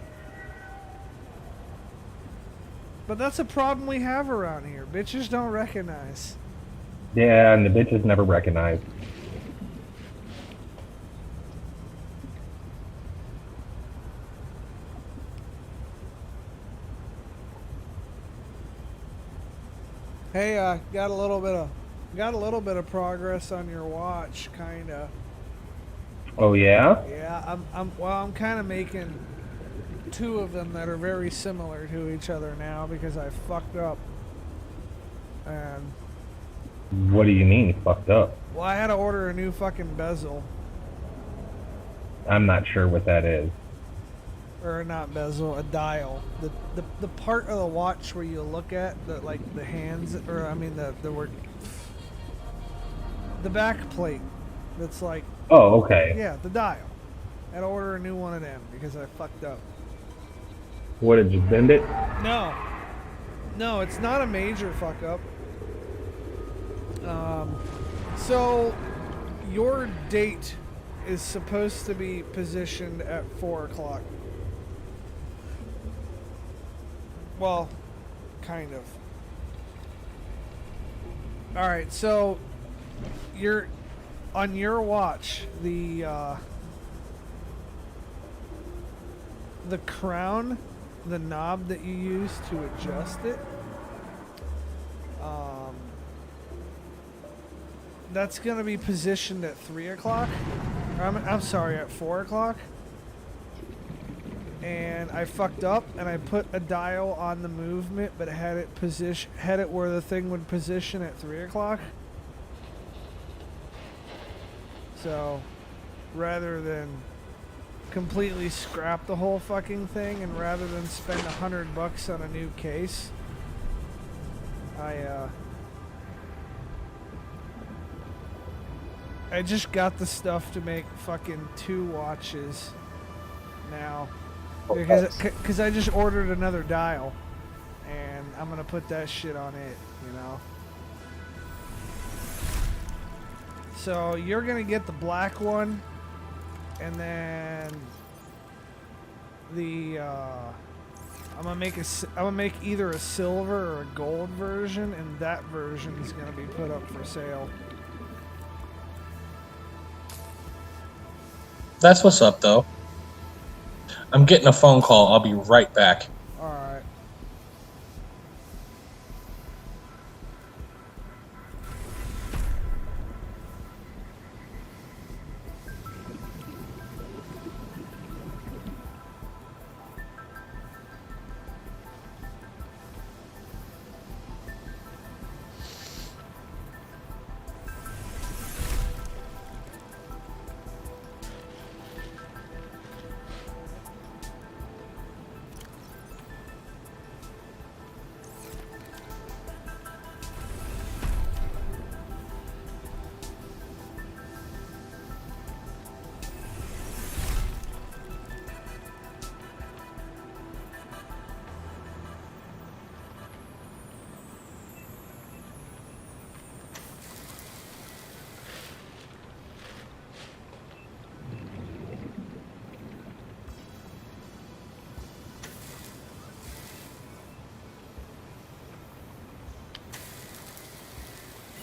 But that's a problem we have around here. Bitches don't recognize. Yeah, and the bitches never recognize. Hey, got a little bit of progress on your watch, kinda. Oh yeah? Yeah, I'm kind of making two of them that are very similar to each other now because I fucked up. And What do you mean fucked up? well, I had to order a new fucking bezel, I'm not sure what that is. or not bezel, a dial. The part of the watch where you look at the the hands, or I mean the back plate. That's like, Oh, okay. yeah, the dial. I gotta order a new one of them because I fucked up. What, did you bend it? No. No, it's not a major fuck up. So, your date is supposed to be positioned at 4 o'clock. Well, kind of. Alright, so you're on your watch, the crown, the knob that you use to adjust it, that's gonna be positioned at 3 o'clock. I'm sorry, at 4 o'clock. And I fucked up and I put a dial on the movement, but had it where the thing would position at 3 o'clock. So, rather than completely scrap the whole fucking thing, and rather than spend $100 on a new case, I just got the stuff to make fucking 2 watches now. Because I just ordered another dial, and I'm gonna put that shit on it, you know. So you're gonna get the black one, and then the I'm gonna make either a silver or a gold version, and that version is gonna be put up for sale. That's what's up, though. I'm getting a phone call. I'll be right back. Alright.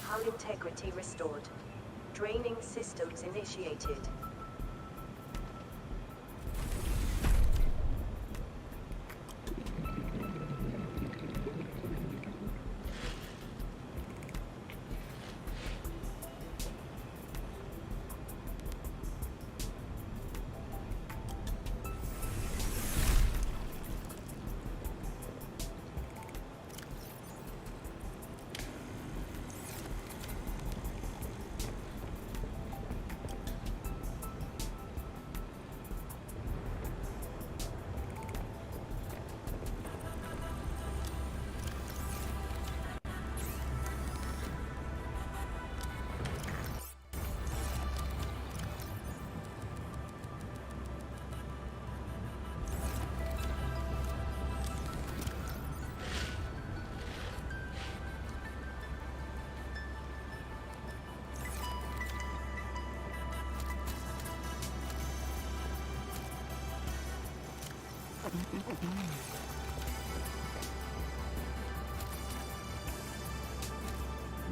Hull integrity restored. Draining systems initiated.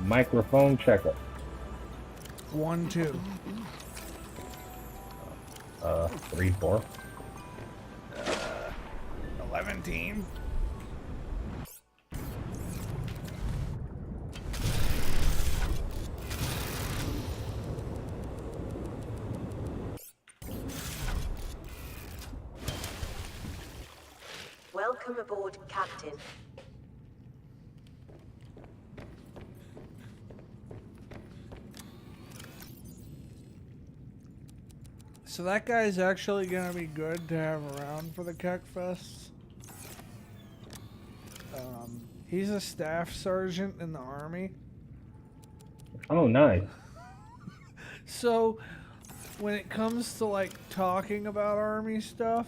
Microphone checker. 1, 2. 3, 4. 11 team. Welcome aboard, Captain. So that guy's actually gonna be good to have around for the Keck Fests. He's a staff sergeant in the army. Oh, nice. So when it comes to like talking about army stuff,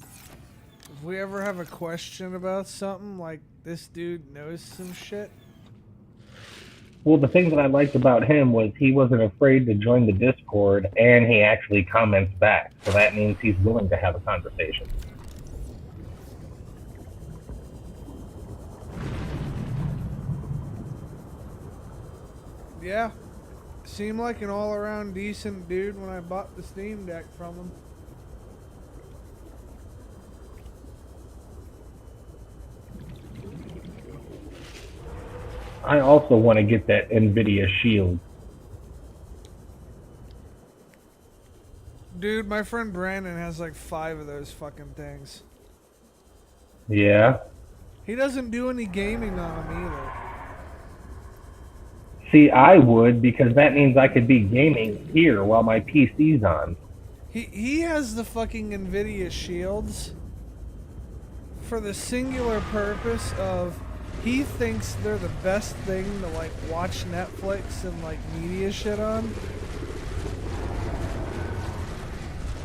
if we ever have a question about something, like this dude knows some shit. Well, the thing that I liked about him was he wasn't afraid to join the Discord, and he actually comments back. So that means he's willing to have a conversation. Yeah, seemed like an all-around decent dude when I bought the Steam Deck from him. I also want to get that NVIDIA Shield. Dude, my friend Brandon has like 5 of those fucking things. Yeah. He doesn't do any gaming on them either. See, I would, because that means I could be gaming here while my PC's on. He has the fucking NVIDIA Shields for the singular purpose of he thinks they're the best thing to like watch Netflix and like media shit on.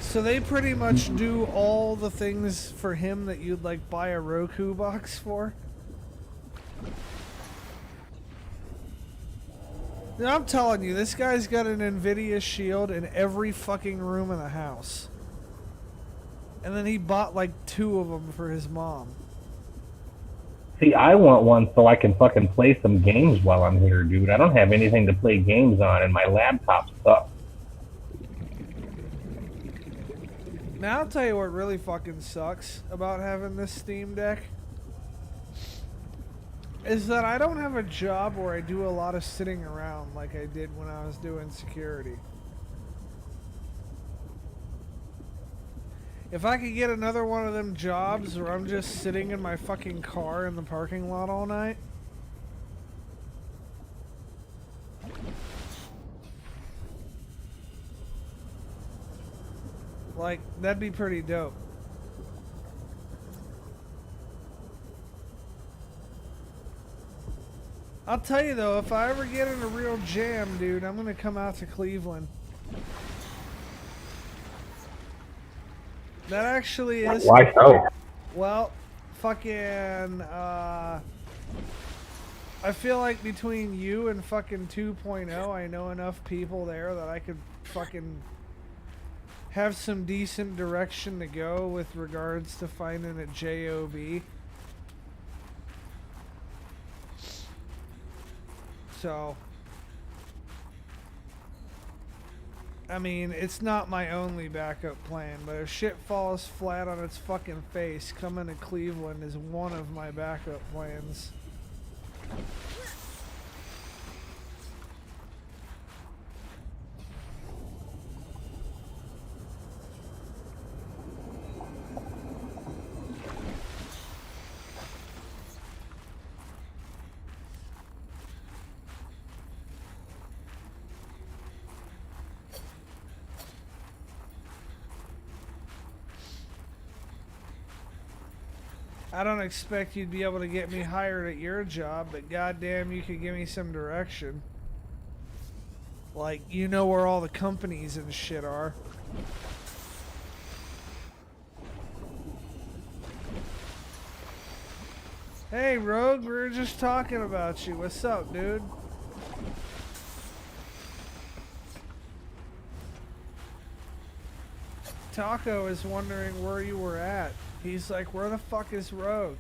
So they pretty much do all the things for him that you'd like buy a Roku box for. Now, I'm telling you, this guy's got an NVIDIA Shield in every fucking room in the house. And then he bought like 2 of them for his mom. See, I want one so I can fucking play some games while I'm here, dude. I don't have anything to play games on, and my laptop sucks. Now I'll tell you what really fucking sucks about having this Steam Deck. Is that I don't have a job where I do a lot of sitting around like I did when I was doing security. If I could get another one of them jobs where I'm just sitting in my fucking car in the parking lot all night. Like, that'd be pretty dope. I'll tell you though, if I ever get in a real jam, dude, I'm gonna come out to Cleveland. That actually is... Why so? Well, fucking, I feel like between you and fucking 2.0, I know enough people there that I could fucking have some decent direction to go with regards to finding a job. So, I mean, it's not my only backup plan, but if shit falls flat on its fucking face, coming to Cleveland is one of my backup plans. I don't expect you'd be able to get me hired at your job, but goddamn, you could give me some direction. Like, you know where all the companies and shit are. Hey, Rogue, we were just talking about you. What's up, dude? Taco is wondering where you were at. He's like, where the fuck is Rogue?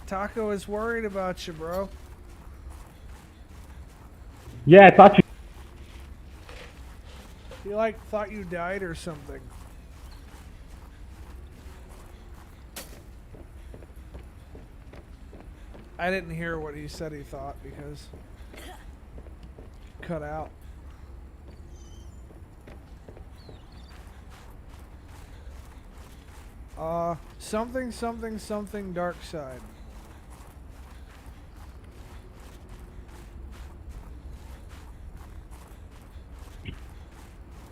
Taco is worried about you, bro. Yeah, I thought you... He like thought you died or something. I didn't hear what he said he thought because cut out. Something dark side.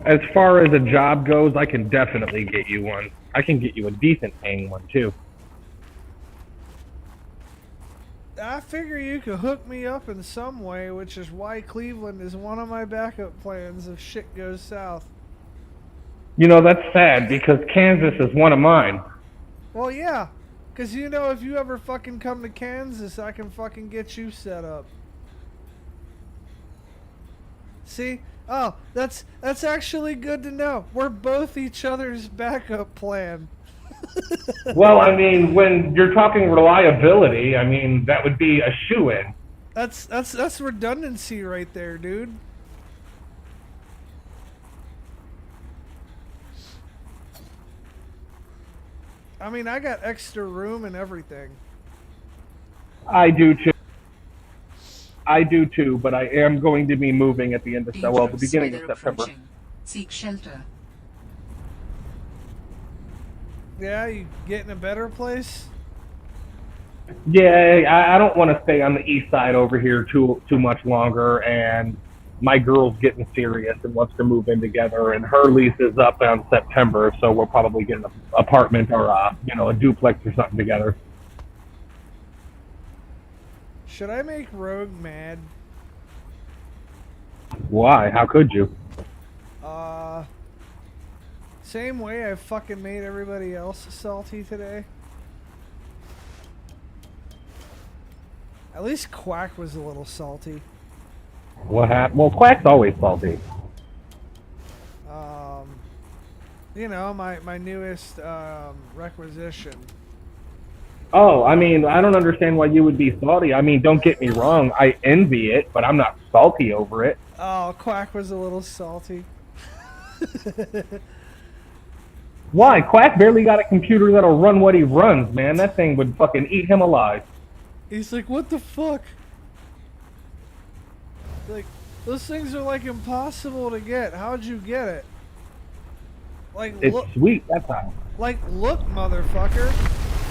As far as a job goes, I can definitely get you one. I can get you a decent paying one, too. I figure you could hook me up in some way, which is why Cleveland is one of my backup plans if shit goes south. You know, that's sad because Kansas is one of mine. Well, yeah, because you know if you ever fucking come to Kansas, I can fucking get you set up. See? Oh, that's actually good to know. We're both each other's backup plan. Well, I mean, when you're talking reliability, I mean, that would be a shoo-in. That's redundancy right there, dude. I mean, I got extra room and everything. I do too. I do too, but I am going to be moving at the end of the beginning of September. Seek shelter. Yeah, you get in a better place? Yeah, I don't want to stay on the east side over here too much longer, and my girl's getting serious and wants to move in together, and her lease is up on September, so we'll probably get an apartment or a duplex or something together. Should I make Rogue mad? Why? How could you? Same way I fucking made everybody else salty today. At least Quack was a little salty. What happened? Well, Quack's always salty. You know, my newest requisition. Oh, I mean, I don't understand why you would be salty. I mean, don't get me wrong. I envy it, but I'm not salty over it. Oh, Quack was a little salty. Why? Quack barely got a computer that'll run what he runs, man. That thing would fucking eat him alive. He's like, what the fuck? Like, those things are like impossible to get. How'd you get it? Like, It's look, sweet, that's how. like, look, motherfucker.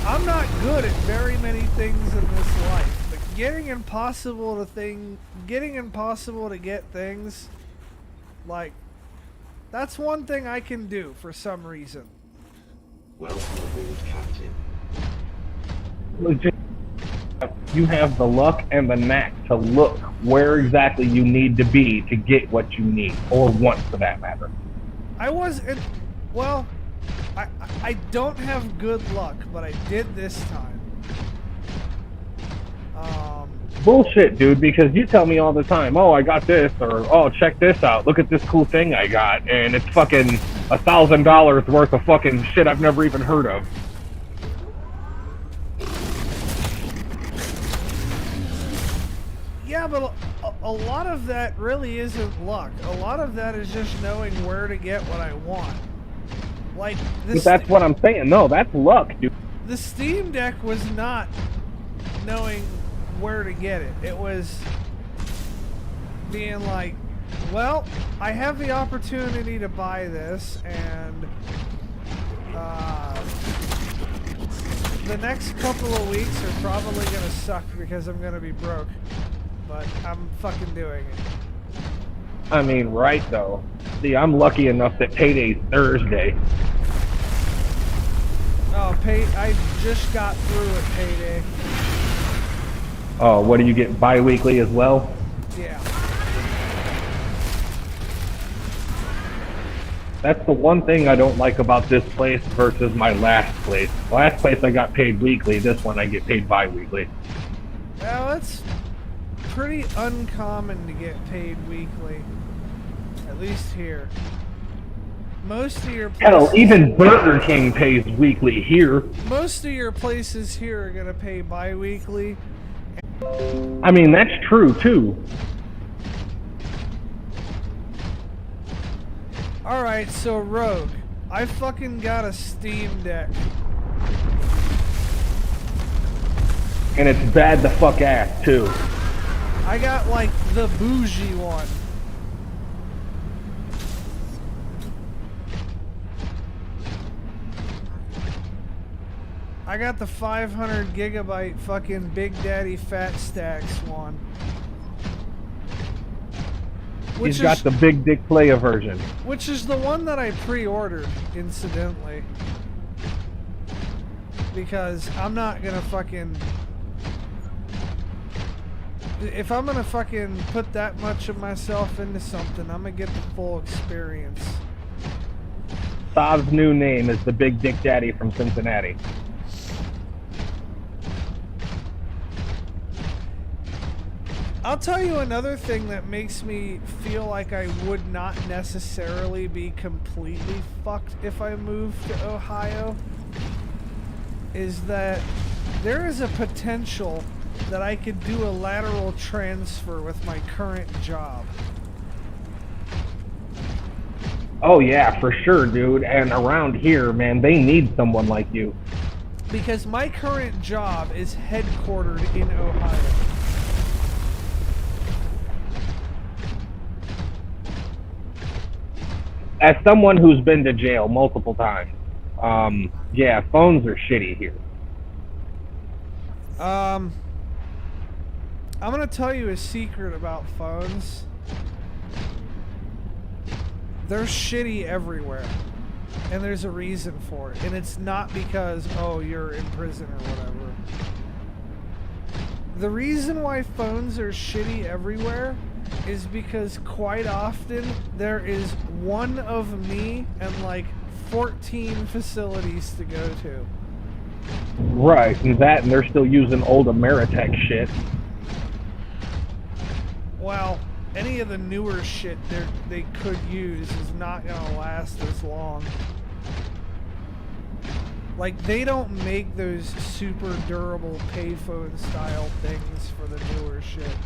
I'm not good at very many things in this life, but getting impossible to get things, like, that's one thing I can do for some reason. Welcome aboard, Captain. Legit. You have the luck and the knack to look where exactly you need to be to get what you need, or want for that matter. I don't have good luck, but I did this time. Bullshit, dude, because you tell me all the time, oh, I got this, or oh, check this out, look at this cool thing I got, and it's fucking $1,000 worth of fucking shit I've never even heard of. Yeah, but a lot of that really isn't luck. A lot of that is just knowing where to get what I want. Like this. But that's what I'm saying. No, that's luck, dude. The Steam Deck was not knowing where to get it. It was being like, well, I have the opportunity to buy this, and the next couple of weeks are probably gonna suck because I'm gonna be broke. But I'm fucking doing it. I mean, right, though. See, I'm lucky enough that payday's Thursday. Oh, I just got through at payday. Oh, what do you get, bi-weekly as well? Yeah. That's the one thing I don't like about this place versus my last place. Last place I got paid weekly, this one I get paid bi-weekly. Well, it's pretty uncommon to get paid weekly. At least here. Most of your places, Hell, even Burger King pays weekly here. most of your places here are gonna pay bi-weekly. I mean, that's true, too. Alright, so Rogue, I fucking got a Steam Deck. And it's bad the fuck ass, too. I got like the bougie one. I got the 500 gigabyte fucking Big Daddy Fat Stacks one. He's got the Big Dick Playa version. Which is the one that I pre-ordered, incidentally. Because I'm not gonna fucking... if I'm gonna fucking put that much of myself into something, I'm gonna get the full experience. Sav's new name is the Big Dick Daddy from Cincinnati. I'll tell you another thing that makes me feel like I would not necessarily be completely fucked if I moved to Ohio, is that there is a potential that I could do a lateral transfer with my current job. Oh yeah, for sure, dude. And around here, man, they need someone like you. Because my current job is headquartered in Ohio. As someone who's been to jail multiple times, yeah, phones are shitty here. I'm gonna tell you a secret about phones. They're shitty everywhere. And there's a reason for it. And it's not because, oh, you're in prison or whatever. The reason why phones are shitty everywhere is because quite often there is one of me and like 14 facilities to go to. Right, and they're still using old Ameritech shit. Well, any of the newer shit they could use is not gonna last as long. Like, they don't make those super durable payphone style things for the newer shit.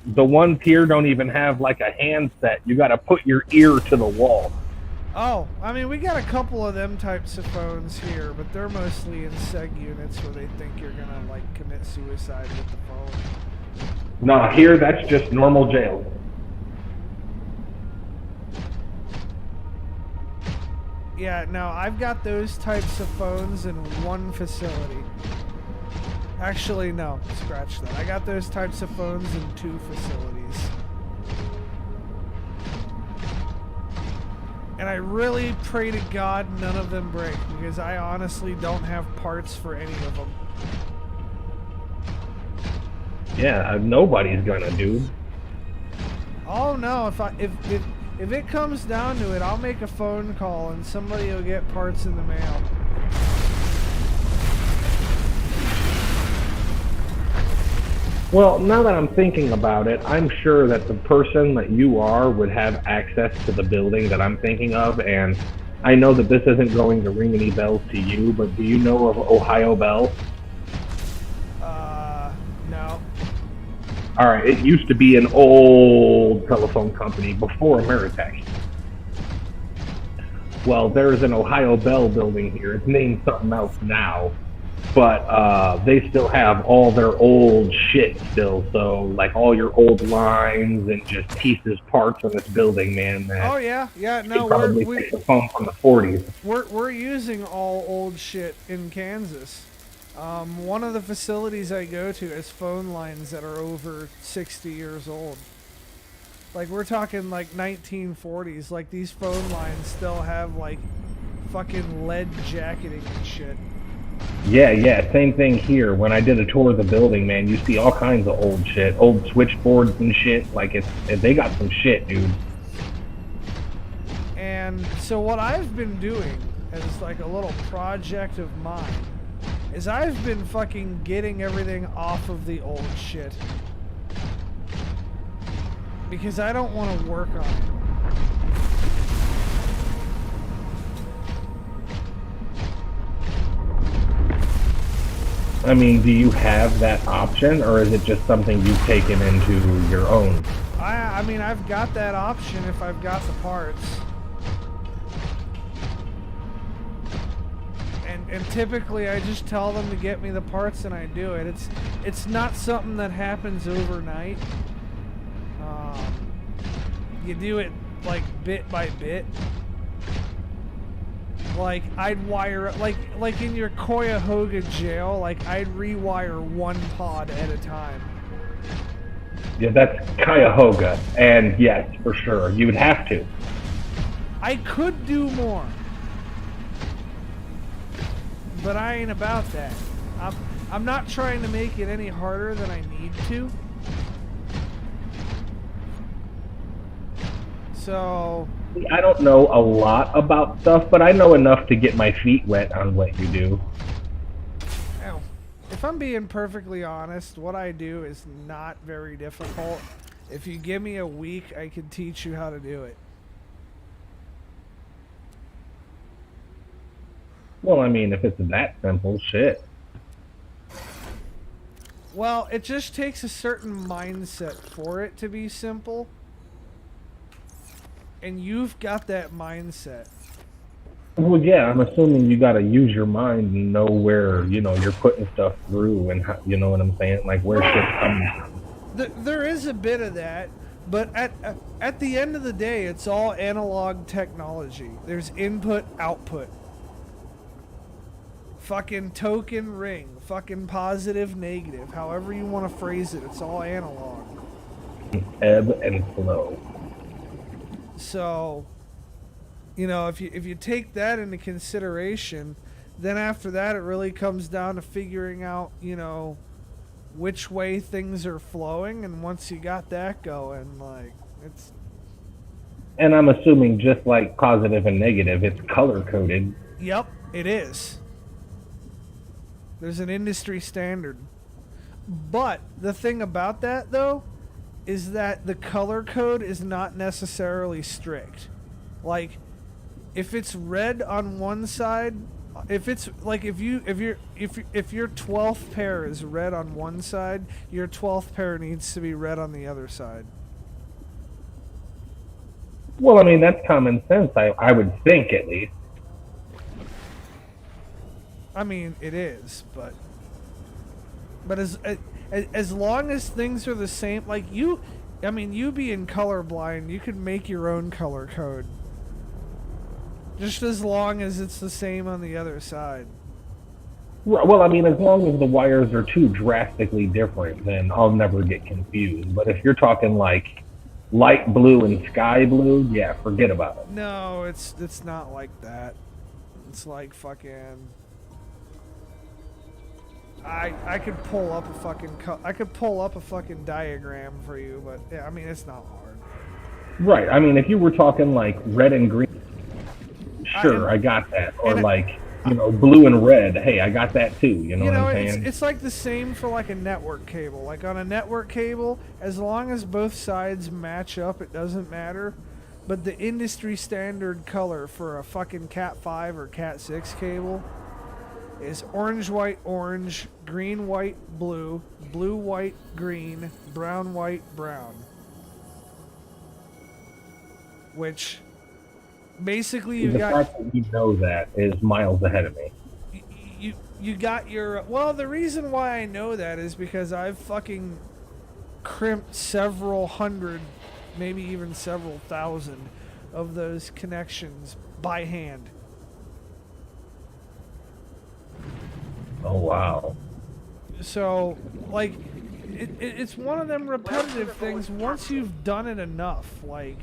The ones here don't even have like a handset. You gotta put your ear to the wall. Oh, I mean, we got a couple of them types of phones here, but they're mostly in seg units where they think you're gonna, like, commit suicide with the phone. Nah, here that's just normal jail. Yeah, no, I've got those types of phones in one facility. Actually, no, scratch that. I got those types of phones in 2 facilities. And I really pray to God none of them break, because I honestly don't have parts for any of them. Yeah, nobody's gonna, dude. Oh no, if it comes down to it, I'll make a phone call and somebody will get parts in the mail. Well, now that I'm thinking about it, I'm sure that the person that you are would have access to the building that I'm thinking of, and I know that this isn't going to ring any bells to you, but do you know of Ohio Bell? No. Alright, it used to be an old telephone company before Ameritech. Well, there's an Ohio Bell building here. It's named something else now. But they still have all their old shit still. So, like, all your old lines and just pieces, parts on this building, man. That Oh yeah, no, probably take the phone from the 40s. we're using all old shit in Kansas. One of the facilities I go to has phone lines that are over 60 years old. Like, we're talking like 1940s. Like, these phone lines still have like fucking lead jacketing and shit. Yeah, same thing here. When I did a tour of the building, man, you see all kinds of old shit, old switchboards and shit. Like, they got some shit, dude. And so what I've been doing as like a little project of mine is I've been fucking getting everything off of the old shit. Because I don't want to work on it. I mean, do you have that option, or is it just something you've taken into your own? I mean, I've got that option if I've got the parts. And typically I just tell them to get me the parts and I do it. It's not something that happens overnight. You do it like bit by bit. Like, I'd wire, like in your Cuyahoga jail, like, I'd rewire one pod at a time. Yeah, that's Cuyahoga, and yes, for sure, you would have to. I could do more. But I ain't about that. I'm not trying to make it any harder than I need to. So... I don't know a lot about stuff, but I know enough to get my feet wet on what you do. Ow. If I'm being perfectly honest, what I do is not very difficult. If you give me a week, I can teach you how to do it. Well, I mean, if it's that simple, shit. Well, it just takes a certain mindset for it to be simple. And you've got that mindset. Well, yeah, I'm assuming you got to use your mind and know where, you know, you're putting stuff through and how, you know what I'm saying? Like where shit's coming from. There is a bit of that, but at the end of the day, it's all analog technology. There's input, output. Fucking token, ring. Fucking positive, negative. However you want to phrase it, it's all analog. Ebb and flow. So, you know, if you take that into consideration, then after that it really comes down to figuring out, you know, which way things are flowing, and once you got that going, like, it's... And I'm assuming just like positive and negative, it's color coded. Yep, it is. There's an industry standard. But the thing about that, though, is that the color code is not necessarily strict. Like, if it's red on one side, if it's like if your 12th pair is red on one side, your 12th pair needs to be red on the other side. Well, I mean, that's common sense, I would think, at least. I mean, it is, but as long as things are the same, like you being colorblind, you could make your own color code. Just as long as it's the same on the other side. Well, I mean, as long as the wires are too drastically different, then I'll never get confused. But if you're talking like light blue and sky blue, yeah, forget about it. No, it's not like that. It's like fucking... I could pull up a fucking diagram for you, but yeah, I mean, it's not hard. Right. I mean, if you were talking like red and green, sure, I got that. Or like, you know, blue and red, hey, I got that too. You know what I'm saying? It's like the same for like a network cable. Like on a network cable, as long as both sides match up, it doesn't matter. But the industry standard color for a fucking Cat 5 or Cat 6 cable is orange, white, orange, green, white, blue, blue, white, green, brown, white, brown. Which basically you got... The fact that you know that is miles ahead of me. You got your... Well, the reason why I know that is because I've fucking crimped several hundred, maybe even several thousand of those connections by hand. Oh, wow. So, like, it's one of them repetitive things. Once you've done it enough, like,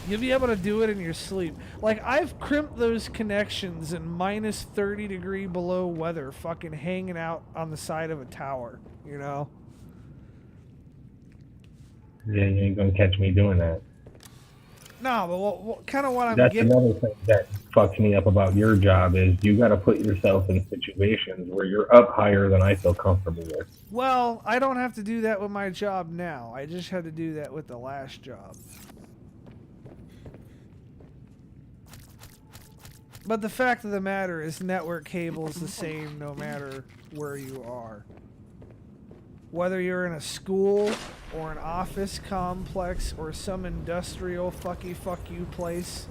you'll be able to do it in your sleep. Like, I've crimped those connections in minus 30 degree below weather, fucking hanging out on the side of a tower, you know? Yeah, you ain't gonna catch me doing that. No, but what kind of what I'm That's getting... another thing that fucks me up about your job is you got to put yourself in situations where you're up higher than I feel comfortable with. Well, I don't have to do that with my job now. I just had to do that with the last job. But the fact of the matter is network cable is the same no matter where you are. Whether you're in a school or an office complex or some industrial fuck you place,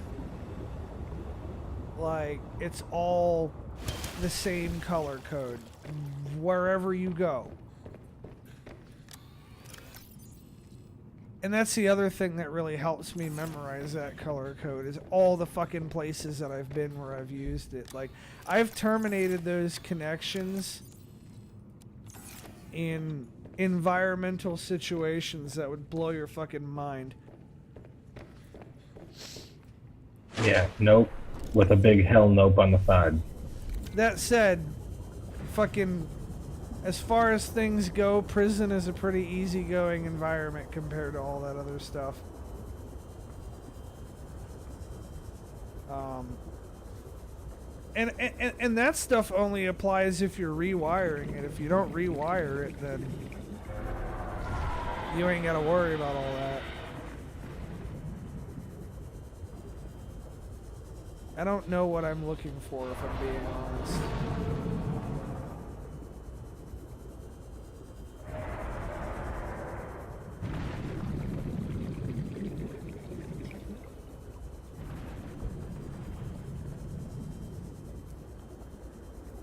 like, it's all the same color code wherever you go. And that's the other thing that really helps me memorize that color code is all the fucking places that I've been where I've used it. Like, I've terminated those connections in environmental situations that would blow your fucking mind. Yeah, nope. With a big hell nope on the side. That said, fucking as far as things go, prison is a pretty easygoing environment compared to all that other stuff. And that stuff only applies if you're rewiring it. If you don't rewire it, then you ain't gotta worry about all that. I don't know what I'm looking for, if I'm being honest.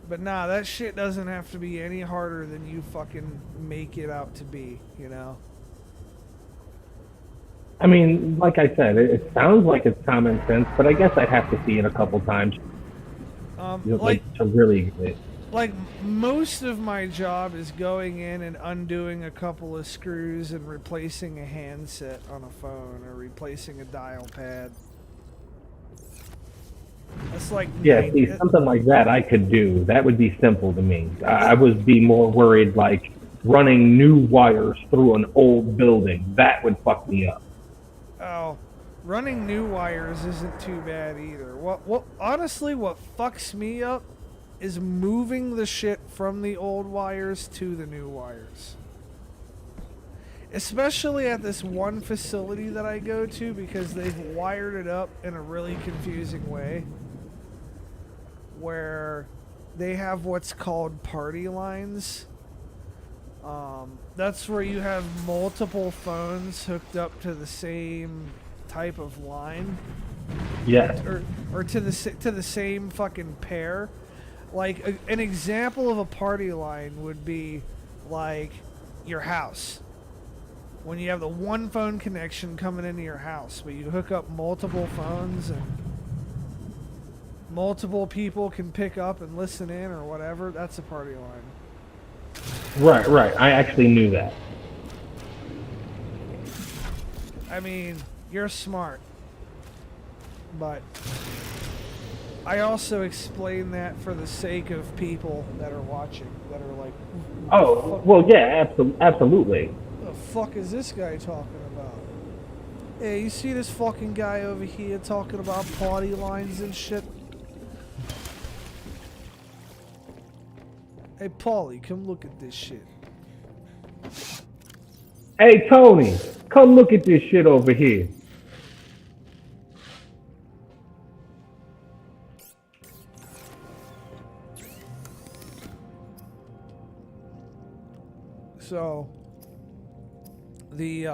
But nah, that shit doesn't have to be any harder than you fucking make it out to be, you know? I mean, like I said, it sounds like it's common sense, but I guess I'd have to see it a couple times, to really get it. Like, most of my job is going in and undoing a couple of screws and replacing a handset on a phone or replacing a dial pad. That's like... Yeah, see, something like that I could do. That would be simple to me. I would be more worried, like, running new wires through an old building. That would fuck me up. Oh, running new wires isn't too bad either. What honestly, what fucks me up is moving the shit from the old wires to the new wires. Especially at this one facility that I go to, because they've wired it up in a really confusing way. Where they have what's called party lines. That's where you have multiple phones hooked up to the same type of line. Yes. Or to the same fucking pair. Like an example of a party line would be like your house. When you have the one phone connection coming into your house, but you hook up multiple phones and multiple people can pick up and listen in or whatever, that's a party line. Right. I actually knew that. I mean, you're smart. But I also explain that for the sake of people that are watching, that are like... Oh, well, yeah, absolutely. What the fuck is this guy talking about? Hey, you see this fucking guy over here talking about party lines and shit? Hey, Paulie, come look at this shit. Hey, Tony, come look at this shit over here. So, the,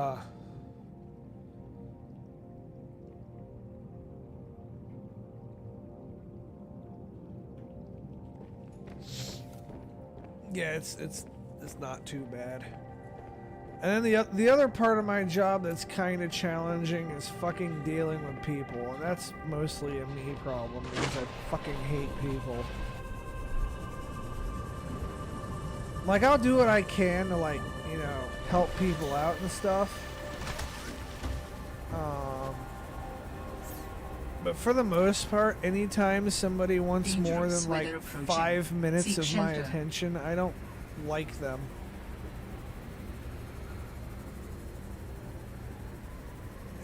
yeah, it's not too bad. And then the other part of my job that's kind of challenging is fucking dealing with people, and that's mostly a me problem because I fucking hate people. Like, I'll do what I can to, like, you know, help people out and stuff. But for the most part, anytime somebody wants more than like 5 minutes of my attention, I don't like them.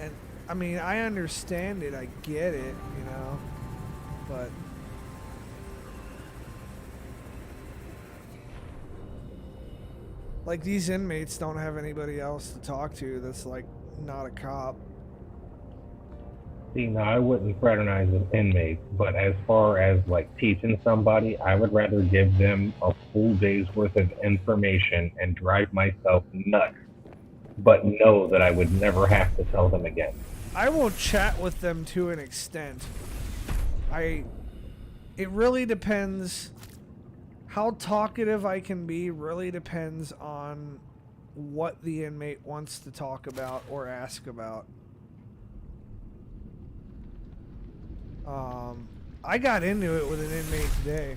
And I mean, I understand it, I get it, you know, but like, these inmates don't have anybody else to talk to that's like not a cop. See, now I wouldn't fraternize with inmates, but as far as like teaching somebody, I would rather give them a full day's worth of information and drive myself nuts, but know that I would never have to tell them again. I will chat with them to an extent. It really depends. How talkative I can be really depends on what the inmate wants to talk about or ask about. I got into it with an inmate today.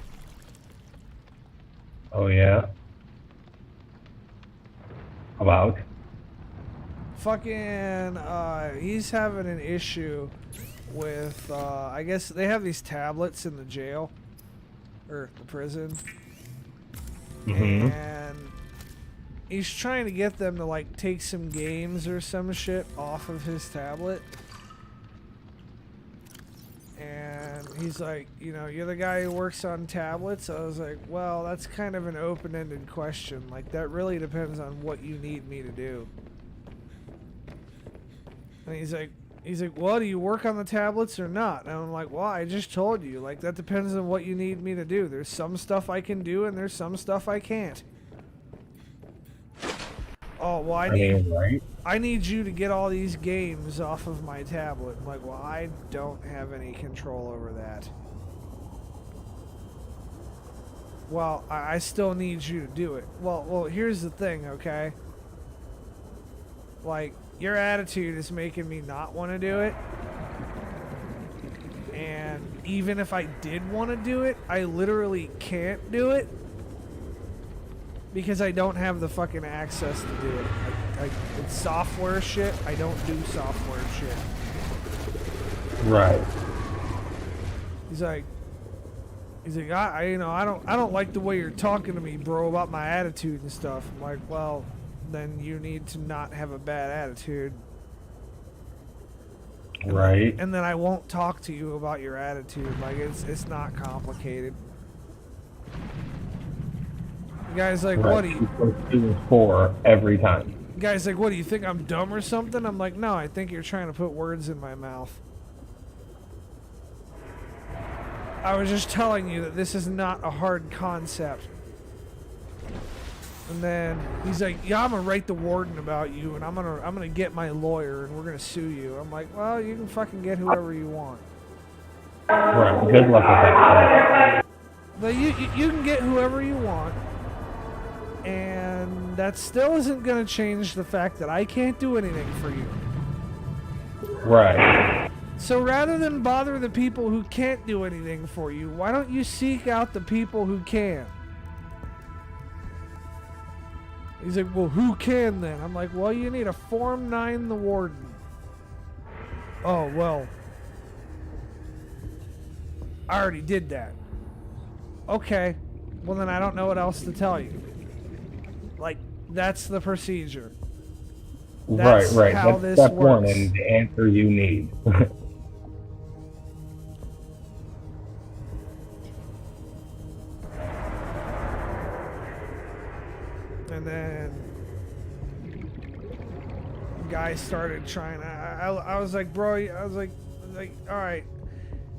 Oh, yeah? About? Fucking, he's having an issue with, I guess they have these tablets in the jail, or the prison. and he's trying to get them to like take some games or some shit off of his tablet. And he's like, you know, you're the guy who works on tablets? I was like, well, that's kind of an open-ended question. Like, that really depends on what you need me to do. And he's like, well, do you work on the tablets or not? And I'm like, well, I just told you. Like, that depends on what you need me to do. There's some stuff I can do, and there's some stuff I can't. Oh, well, I need you to get all these games off of my tablet. I'm like, well, I don't have any control over that. Well, I still need you to do it. Well, here's the thing, okay? Like, your attitude is making me not want to do it. And even if I did want to do it, I literally can't do it. Because I don't have the fucking access to do it. It's software shit. I don't do software shit. Right. He's like, I don't like the way you're talking to me, bro, about my attitude and stuff. I'm like, well, then you need to not have a bad attitude. Right. And then I won't talk to you about your attitude. Like, it's not complicated. The guy's like, right. What do you... 2 is 4 every time. The guy's like, what, do you think I'm dumb or something? I'm like, no, I think you're trying to put words in my mouth. I was just telling you that this is not a hard concept. And then he's like, yeah, I'm gonna write the warden about you, and I'm gonna get my lawyer, and we're gonna sue you. I'm like, well, you can fucking get whoever you want. Right. Good luck with that. But you can get whoever you want. And that still isn't going to change the fact that I can't do anything for you. Right. So rather than bother the people who can't do anything for you, why don't you seek out the people who can? He's like, well, who can then? I'm like, well, you need a Form 9 the warden. Oh, well. I already did that. Okay. Well, then I don't know what else to tell you. Like, that's the procedure. That's right. how That's this step works. 1 and the answer you need. And then guy started trying. I was like, bro, I was like, all right,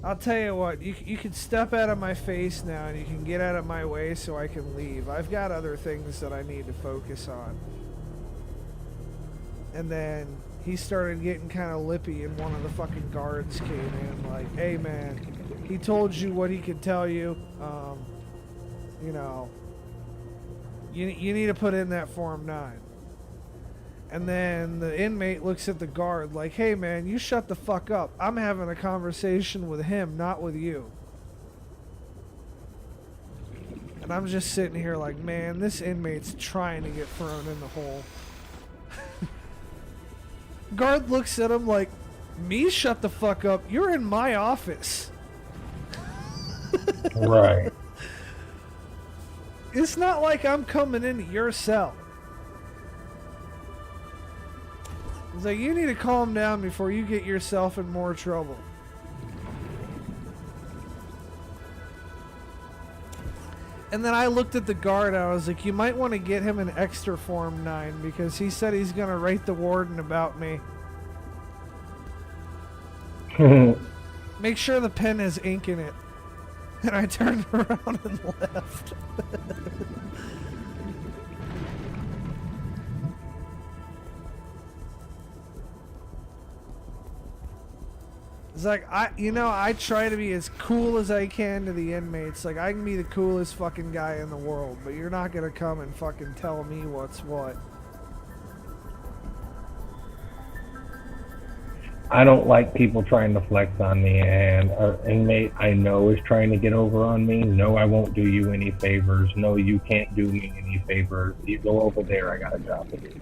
I'll tell you what, you can step out of my face now and you can get out of my way so I can leave. I've got other things that I need to focus on. And then he started getting kind of lippy, and one of the fucking guards came in like, hey man, he told you what he could tell you. You know, you need to put in that Form 9. And then the inmate looks at the guard like, hey man, you shut the fuck up. I'm having a conversation with him, not with you. And I'm just sitting here like, man, this inmate's trying to get thrown in the hole. Guard looks at him like, me shut the fuck up? You're in my office. Right. It's not like I'm coming into your cell. It's like, you need to calm down before you get yourself in more trouble. And then I looked at the guard, I was like, you might want to get him an extra Form 9 because he said he's going to write the warden about me. Make sure the pen has ink in it. And I turned around and left. It's like, I try to be as cool as I can to the inmates. Like, I can be the coolest fucking guy in the world, but you're not gonna come and fucking tell me what's what. I don't like people trying to flex on me, and an inmate I know is trying to get over on me. No, I won't do you any favors. No, you can't do me any favors. You go over there, I got a job to do.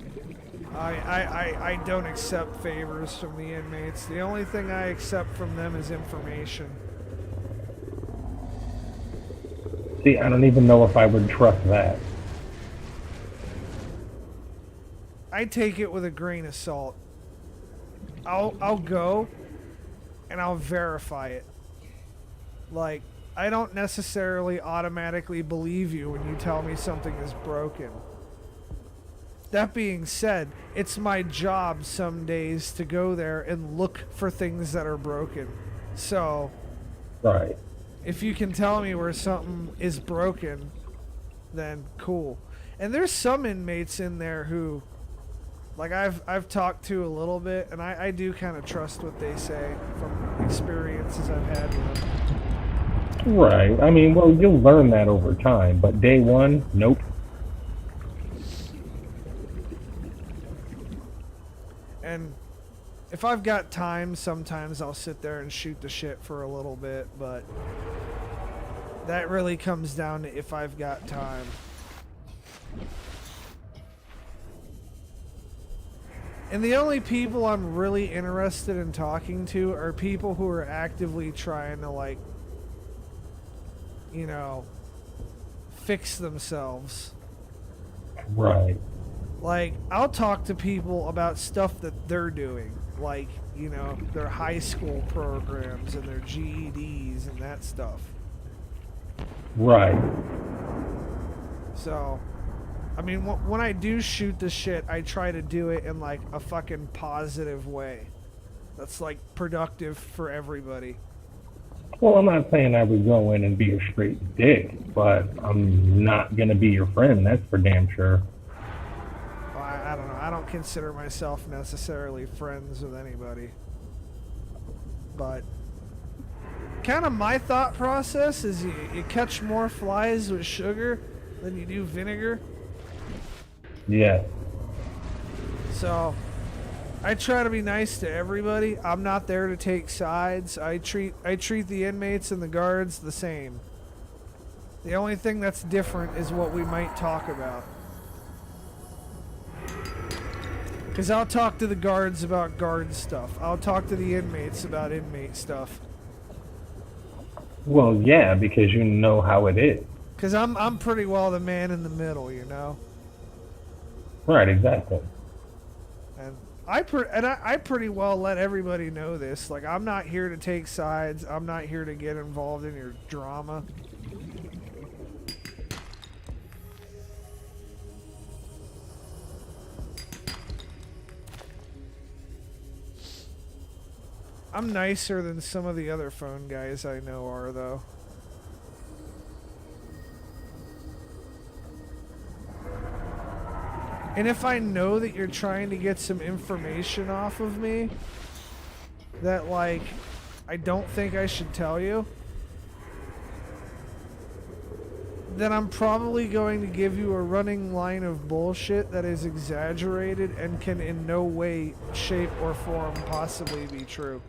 I don't accept favors from the inmates. The only thing I accept from them is information. See, I don't even know if I would trust that. I take it with a grain of salt. I'll go and I'll verify it. Like, I don't necessarily automatically believe you when you tell me something is broken. That being said, it's my job some days to go there and look for things that are broken. So, Right. if you can tell me where something is broken, then cool. And there's some inmates in there who, like, I've talked to a little bit, and I do kind of trust what they say from experiences I've had with them. Right. I mean, well, you'll learn that over time, but day one, nope. And if I've got time, sometimes I'll sit there and shoot the shit for a little bit, but that really comes down to if I've got time. And the only people I'm really interested in talking to are people who are actively trying to, like, you know, fix themselves. Right. Like, I'll talk to people about stuff that they're doing, like, you know, their high school programs and their GEDs and that stuff. Right. So, I mean, when I do shoot the shit, I try to do it in, like, a fucking positive way. That's, like, productive for everybody. Well, I'm not saying I would go in and be a straight dick, but I'm not gonna be your friend, that's for damn sure. Well, I don't know. I don't consider myself necessarily friends with anybody. But kind of my thought process is you catch more flies with sugar than you do vinegar. Yeah. So I try to be nice to everybody. I'm not there to take sides. I treat the inmates and the guards the same. The only thing that's different is what we might talk about. Because I'll talk to the guards about guard stuff. I'll talk to the inmates about inmate stuff. Well, yeah, because you know how it is. Because I'm pretty well the man in the middle, you know? Right, exactly. And I pretty well let everybody know this. Like, I'm not here to take sides. I'm not here to get involved in your drama. I'm nicer than some of the other phone guys I know are, though. And if I know that you're trying to get some information off of me that, like, I don't think I should tell you, then I'm probably going to give you a running line of bullshit that is exaggerated and can in no way, shape, or form possibly be true.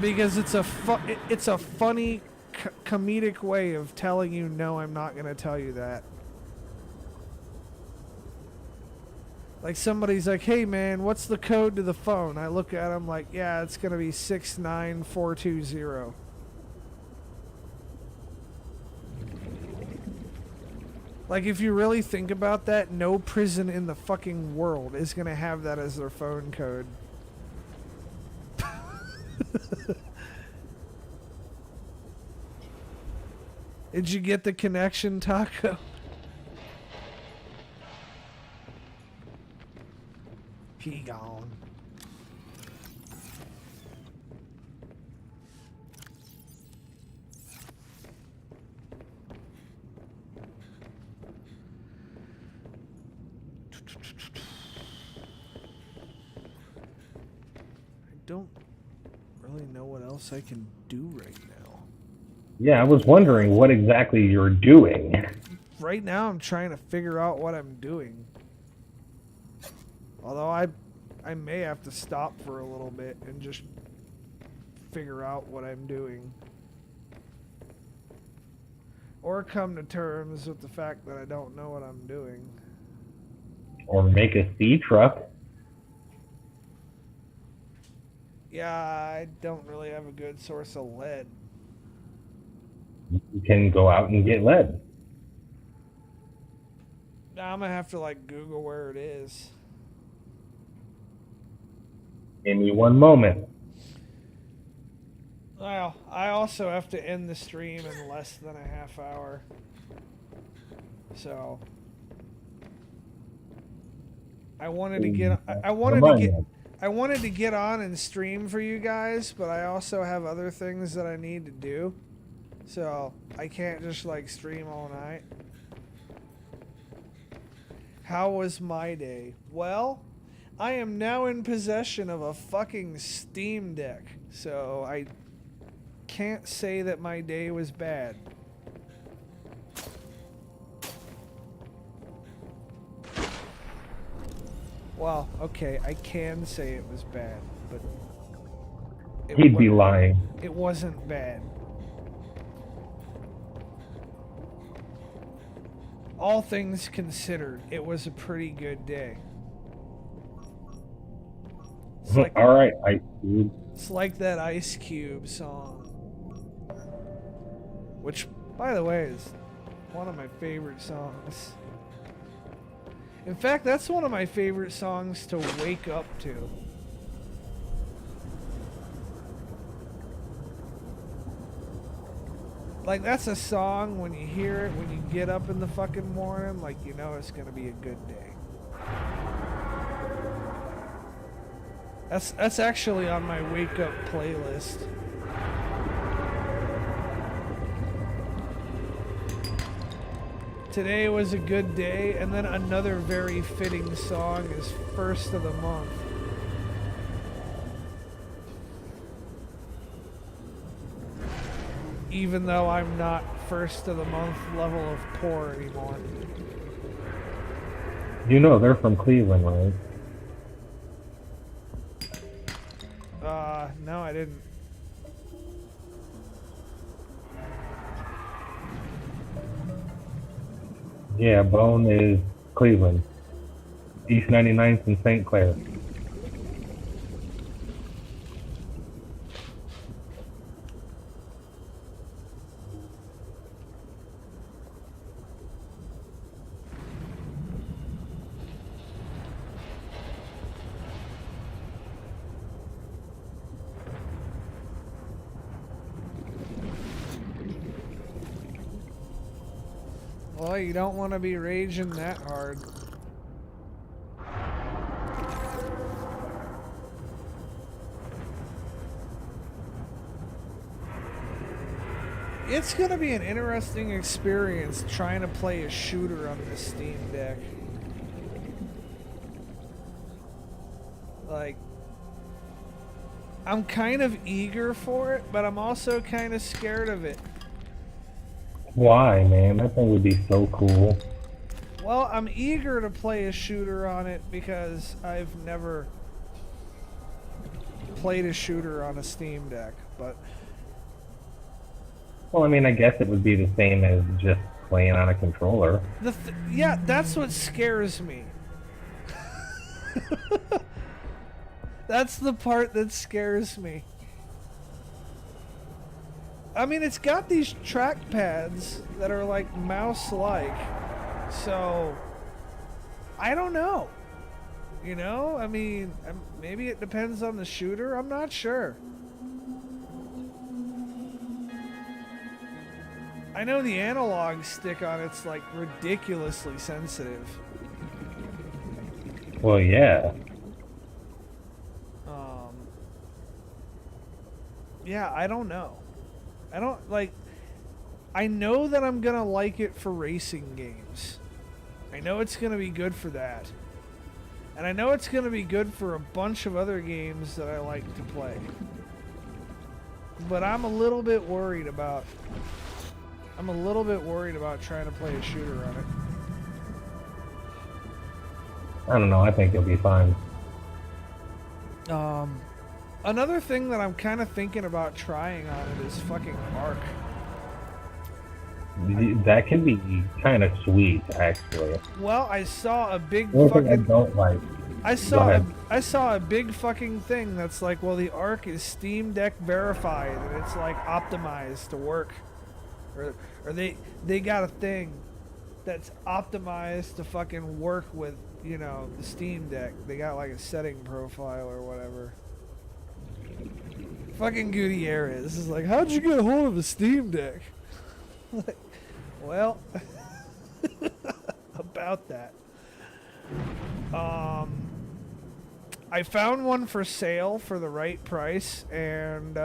Because it's a funny comedic way of telling you, no, I'm not going to tell you that. Like, somebody's like, hey man, what's the code to the phone? I look at them like, yeah, it's going to be 69420. Like, if you really think about that, no prison in the fucking world is going to have that as their phone code. Did you get the connection, Taco? He gone. I don't really know what else I can do right now. Yeah, I was wondering what exactly you're doing. Right now, I'm trying to figure out what I'm doing. Although I may have to stop for a little bit and just figure out what I'm doing. Or come to terms with the fact that I don't know what I'm doing. Or make a sea truck. Yeah, I don't really have a good source of lead. You can go out and get lead. Now I'm gonna have to like Google where it is. Give me one moment. Well, I also have to end the stream in less than a half hour. So I wanted to get I wanted to get on and stream for you guys, but I also have other things that I need to do. So I can't just like stream all night. How was my day? Well, I am now in possession of a fucking Steam Deck, so I can't say that my day was bad. Well, okay, I can say it was bad, but He'd be lying. it wasn't bad. All things considered, it was a pretty good day. It's like, All right, Ice Cube. it's like that Ice Cube song. Which, by the way, is one of my favorite songs. In fact, that's one of my favorite songs to wake up to. Like, that's a song when you hear it, when you get up in the fucking morning, like, you know it's gonna be a good day. That's actually on my wake up playlist. Today was a good day, and then another very fitting song is First of the Month. Even though I'm not first of the month level of poor anymore. You know they're from Cleveland, right? No, I didn't. Yeah, Bone is Cleveland. East 99th and St. Clair. Well, you don't want to be raging that hard. It's gonna be an interesting experience trying to play a shooter on this Steam Deck. Like, I'm kind of eager for it, but I'm also kind of scared of it. Why, man? That thing would be so cool. Well, I'm eager to play a shooter on it because I've never played a shooter on a Steam Deck, but... Well, I mean, I guess it would be the same as just playing on a controller. Yeah, that's what scares me. That's the part that scares me. I mean, it's got these trackpads that are like mouse-like, so I don't know. You know, I mean, maybe it depends on the shooter. I'm not sure. I know the analog stick on it's like ridiculously sensitive. Well, yeah. Yeah, I don't know. I don't like. I know that I'm gonna like it for racing games. I know it's gonna be good for that. And I know it's gonna be good for a bunch of other games that I like to play. But I'm a little bit worried about trying to play a shooter on it. I don't know. I think you'll be fine. Another thing that I'm kind of thinking about trying on it is fucking Ark. That can be kind of sweet, actually. Well, I saw a big One thing I fucking... don't like I Go saw ahead. I saw a big fucking thing that's like, well, the Arc is Steam Deck verified and it's like optimized to work, or they got a thing that's optimized to fucking work with, you know, the Steam Deck. They got like a setting profile or whatever. Fucking Gutierrez is like, how'd you get a hold of a Steam Deck? Like, well, about that. I found one for sale for the right price and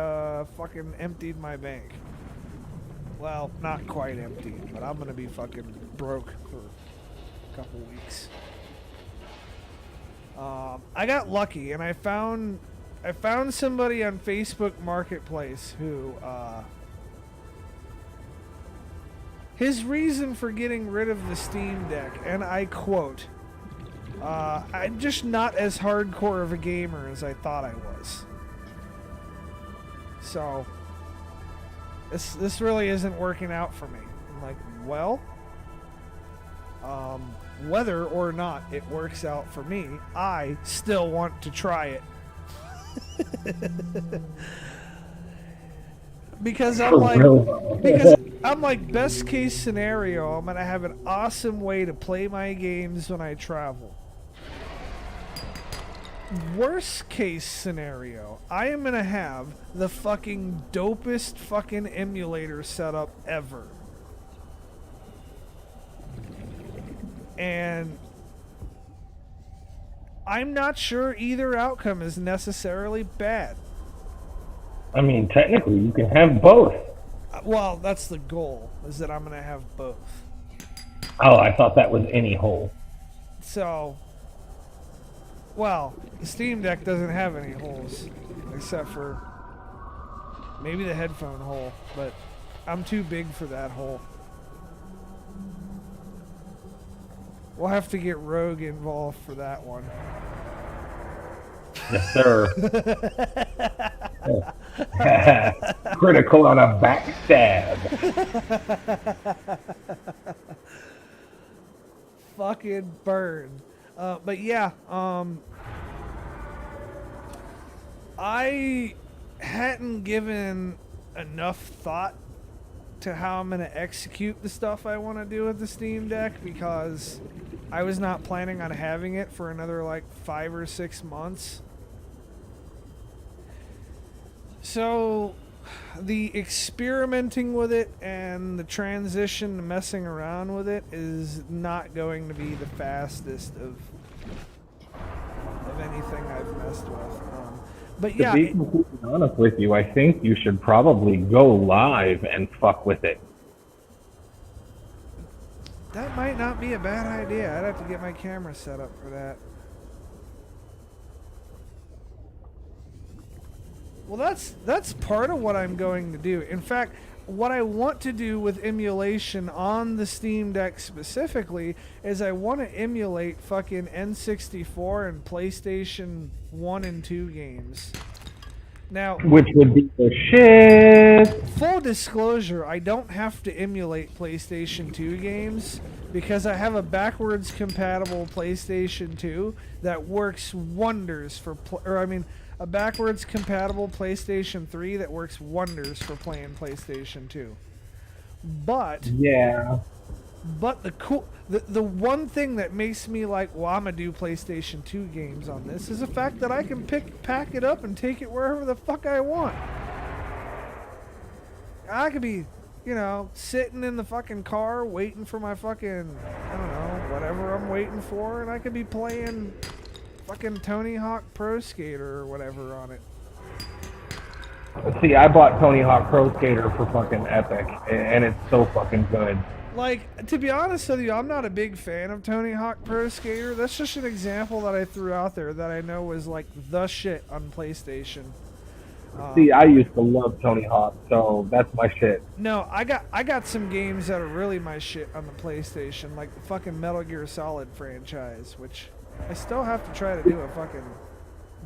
fucking emptied my bank. Well, not quite empty, but I'm gonna be fucking broke for a couple weeks. I got lucky and I found somebody on Facebook Marketplace who his reason for getting rid of the Steam Deck, and I quote, I'm just not as hardcore of a gamer as I thought I was. So, this really isn't working out for me. I'm like, well, whether or not it works out for me, I still want to try it. Because I'm like, best case scenario, I'm gonna have an awesome way to play my games when I travel. Worst case scenario, I am gonna have the fucking dopest fucking emulator setup ever. And I'm not sure either outcome is necessarily bad. I mean, technically, you can have both. Well, that's the goal, is that I'm gonna have both. Oh, I thought that was any hole. So, well, the Steam Deck doesn't have any holes, except for maybe the headphone hole, but I'm too big for that hole. We'll have to get Rogue involved for that one. Yes, sir. Critical on a backstab. Fucking burn. But yeah, I hadn't given enough thought to how I'm going to execute the stuff I want to do with the Steam Deck, because I was not planning on having it for another like 5 or 6 months. So the experimenting with it and the transition to messing around with it is not going to be the fastest of anything I've messed with. But yeah, To be completely honest with you, I think you should probably go live and fuck with it. that might not be a bad idea. I'd have to get my camera set up for that. Well, that's part of what I'm going to do. In fact, what I want to do with emulation on the Steam Deck specifically is I want to emulate fucking N64 and PlayStation 1 and 2 games. Now, Which would be the shit. full disclosure, I don't have to emulate PlayStation 2 games because I have a backwards compatible PlayStation 2 that works wonders for a backwards compatible PlayStation 3 that works wonders for playing PlayStation 2. But Yeah. the one thing that makes me like, well, I'm gonna do PlayStation 2 games on this is the fact that I can pack it up and take it wherever the fuck I want. I could be, sitting in the fucking car waiting for my fucking, I don't know, whatever I'm waiting for, and I could be playing fucking Tony Hawk Pro Skater or whatever on it. See, I bought Tony Hawk Pro Skater for fucking Epic, and it's so fucking good. Like, to be honest with you, I'm not a big fan of Tony Hawk Pro Skater. That's just an example that I threw out there that I know was like the shit on PlayStation. See, I used to love Tony Hawk, so that's my shit. No, I got some games that are really my shit on the PlayStation, like the fucking Metal Gear Solid franchise, which I still have to try to do a fucking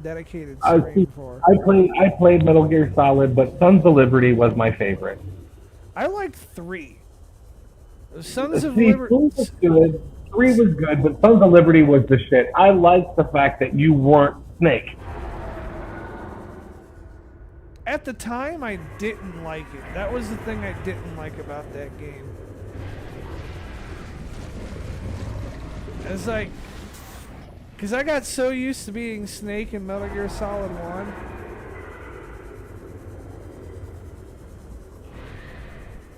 dedicated stream for. I played Metal Gear Solid, but Sons of Liberty was my favorite. I liked 3. Sons of See, Liberty. 2 was good. 3 was good, but Sons of Liberty was the shit. I liked the fact that you weren't Snake. At the time, I didn't like it. That was the thing I didn't like about that game. It's like, because I got so used to being Snake in Metal Gear Solid 1.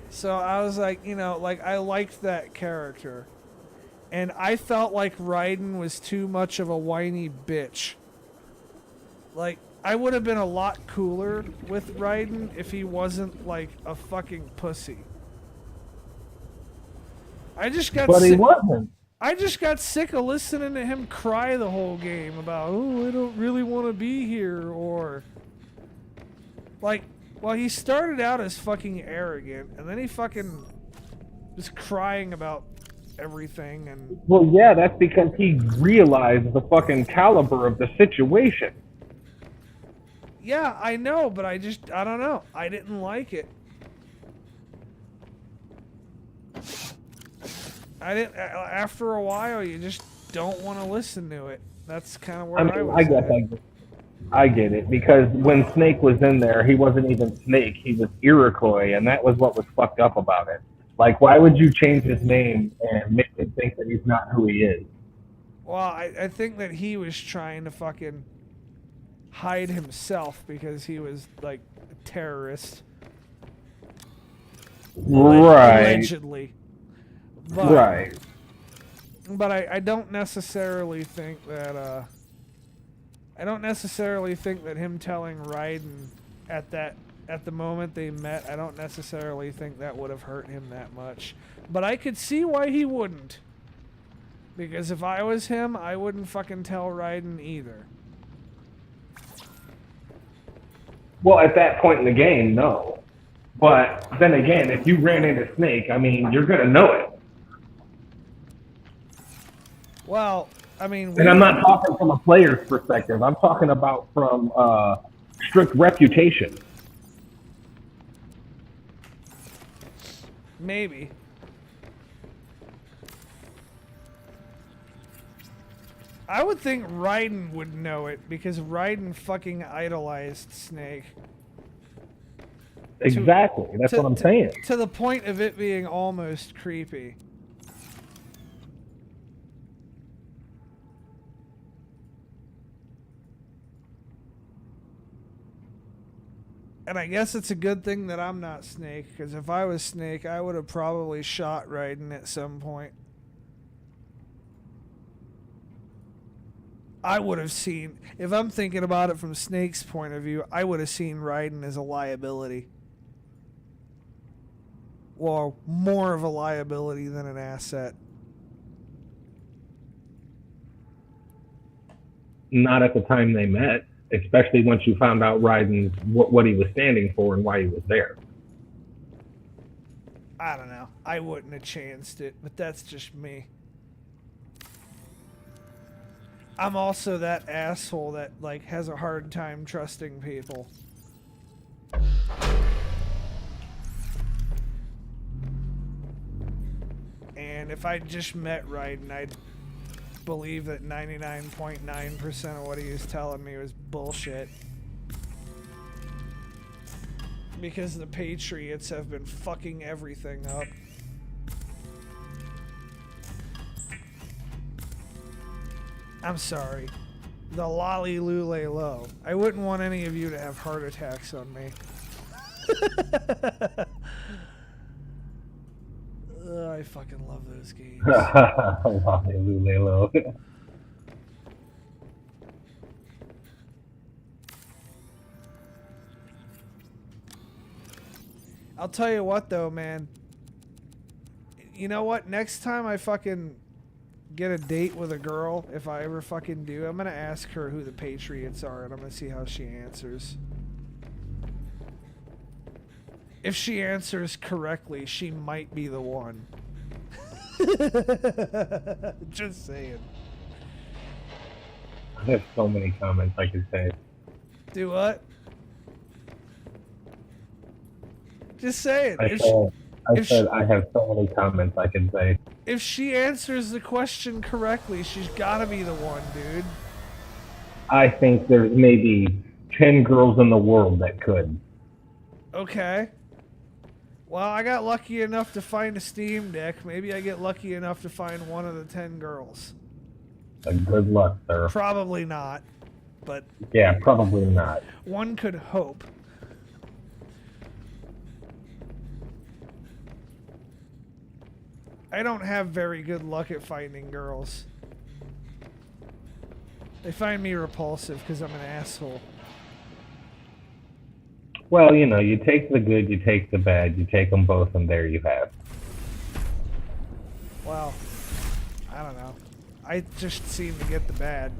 So I was like, you know, like I liked that character. And I felt like Raiden was too much of a whiny bitch. Like, I would have been a lot cooler with Raiden if he wasn't like a fucking pussy. I just got But he sick. wasn't. I just got sick of listening to him cry the whole game about, oh, I don't really want to be here, or like, well, he started out as fucking arrogant, and then he fucking was crying about everything, and Well, yeah, that's because he realized the fucking caliber of the situation. yeah, I know, but I don't know. I didn't like it. I didn't. After a while, you just don't want to listen to it. That's kind of where I I mean, was. I guess at. I get it, because when Snake was in there, he wasn't even Snake. He was Iroquois, and that was what was fucked up about it. Like, why would you change his name and make him think that he's not who he is? Well, I think that he was trying to fucking hide himself because he was like a terrorist. Right. Allegedly. But, Right. But I don't necessarily think that I don't necessarily think that him telling Raiden at the moment they met, I don't necessarily think that would have hurt him that much. But I could see why he wouldn't. Because if I was him, I wouldn't fucking tell Raiden either. Well, at that point in the game, no. But then again, if you ran into Snake, I mean, you're gonna know it. Well, I mean... And I'm not talking from a player's perspective. I'm talking about from strict reputation. Maybe. I would think Raiden would know it because Raiden fucking idolized Snake. Exactly. That's what I'm saying. To the point of it being almost creepy. And I guess it's a good thing that I'm not Snake, because if I was Snake, I would have probably shot Raiden at some point. I would have seen, if I'm thinking about it from Snake's point of view, I would have seen Raiden as a liability. Well, more of a liability than an asset. Not at the time they met, especially once you found out Raiden's what he was standing for and why he was there. I don't know. I wouldn't have chanced it, but that's just me. I'm also that asshole that like has a hard time trusting people. And if I just met Raiden, I'd believe that 99.9% of what he was telling me was bullshit. Because the Patriots have been fucking everything up. I'm sorry. The lolly lule low. I wouldn't want any of you to have heart attacks on me. I fucking love those games. I'll tell you what though, man. You know what? Next time I fucking get a date with a girl, if I ever fucking do, I'm gonna ask her who the Patriots are, and I'm gonna see how she answers. If she answers correctly, she might be the one. Just saying. There's so many comments I could say. Do what? Just saying. I If said I have so many comments I can say. If she answers the question correctly, she's gotta be the one, dude. I think there's maybe 10 girls in the world that could. Okay. Well, I got lucky enough to find a Steam Deck. Maybe I get lucky enough to find one of the 10 girls. Good luck, sir. Probably not, but Yeah, probably not. one could hope. I don't have very good luck at finding girls. They find me repulsive because I'm an asshole. Well, you know, you take the good, you take the bad, you take them both, and there you have. Well, I don't know. I just seem to get the bad.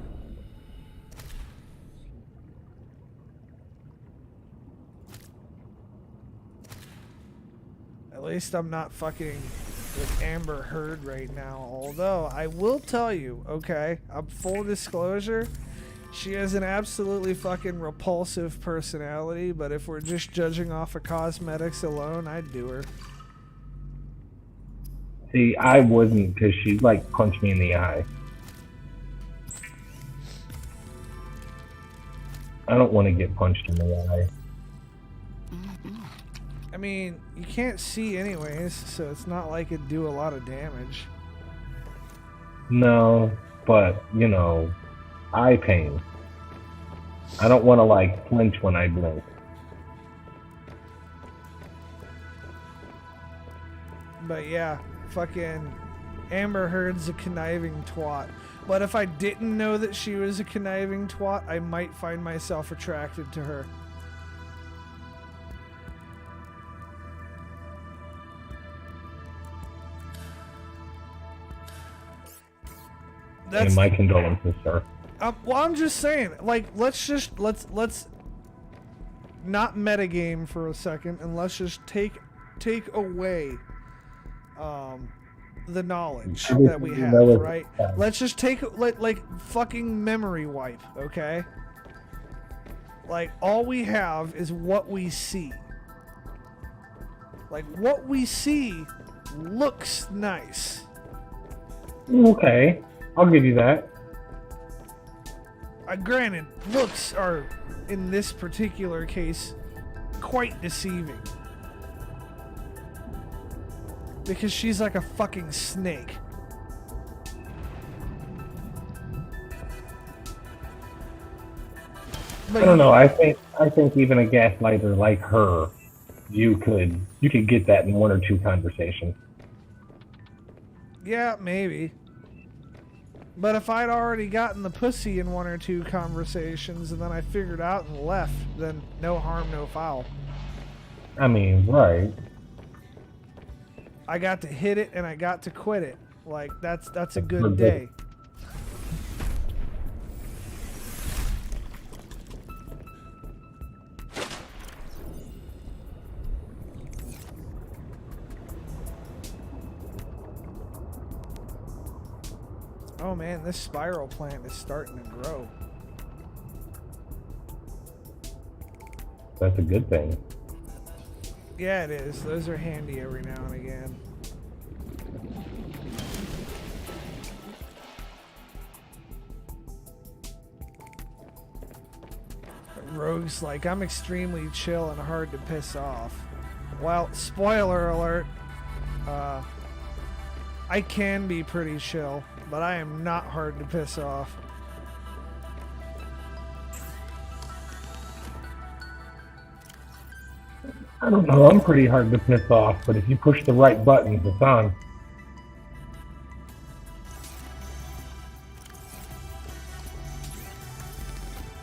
At least I'm not fucking with Amber Heard right now. Although, I will tell you, okay, full disclosure, she has an absolutely fucking repulsive personality, but if we're just judging off of cosmetics alone, I'd do her. See, I wouldn't, because she'd, like, punch me in the eye. I don't want to get punched in the eye. I mean, you can't see anyways, so it's not like it'd do a lot of damage. No, but, you know, eye pain. I don't want to, like, flinch when I blink. But yeah, fucking Amber Heard's a conniving twat. But if I didn't know that she was a conniving twat, I might find myself attracted to her. And my condolences, sir. Well, I'm just saying, like, let's not metagame for a second, and let's just take away the knowledge that we have, right? Let's just take like fucking memory wipe, okay? Like, all we have is what we see. Like, what we see looks nice. Okay, I'll give you that. Granted, looks are, in this particular case, quite deceiving. Because she's like a fucking snake. But I don't know. I think even a gaslighter like her, you could get that in one or two conversations. Yeah, maybe. But if I'd already gotten the pussy in one or two conversations and then I figured out and left, then no harm, no foul. I mean, right. I got to hit it and I got to quit it. Like, that's a good day. Oh man, this spiral plant is starting to grow. That's a good thing. Yeah, it is. Those are handy every now and again. Rogue's like, I'm extremely chill and hard to piss off. Well, spoiler alert. I can be pretty chill, but I am not hard to piss off. I don't know. I'm pretty hard to piss off, but if you push the right buttons, it's on.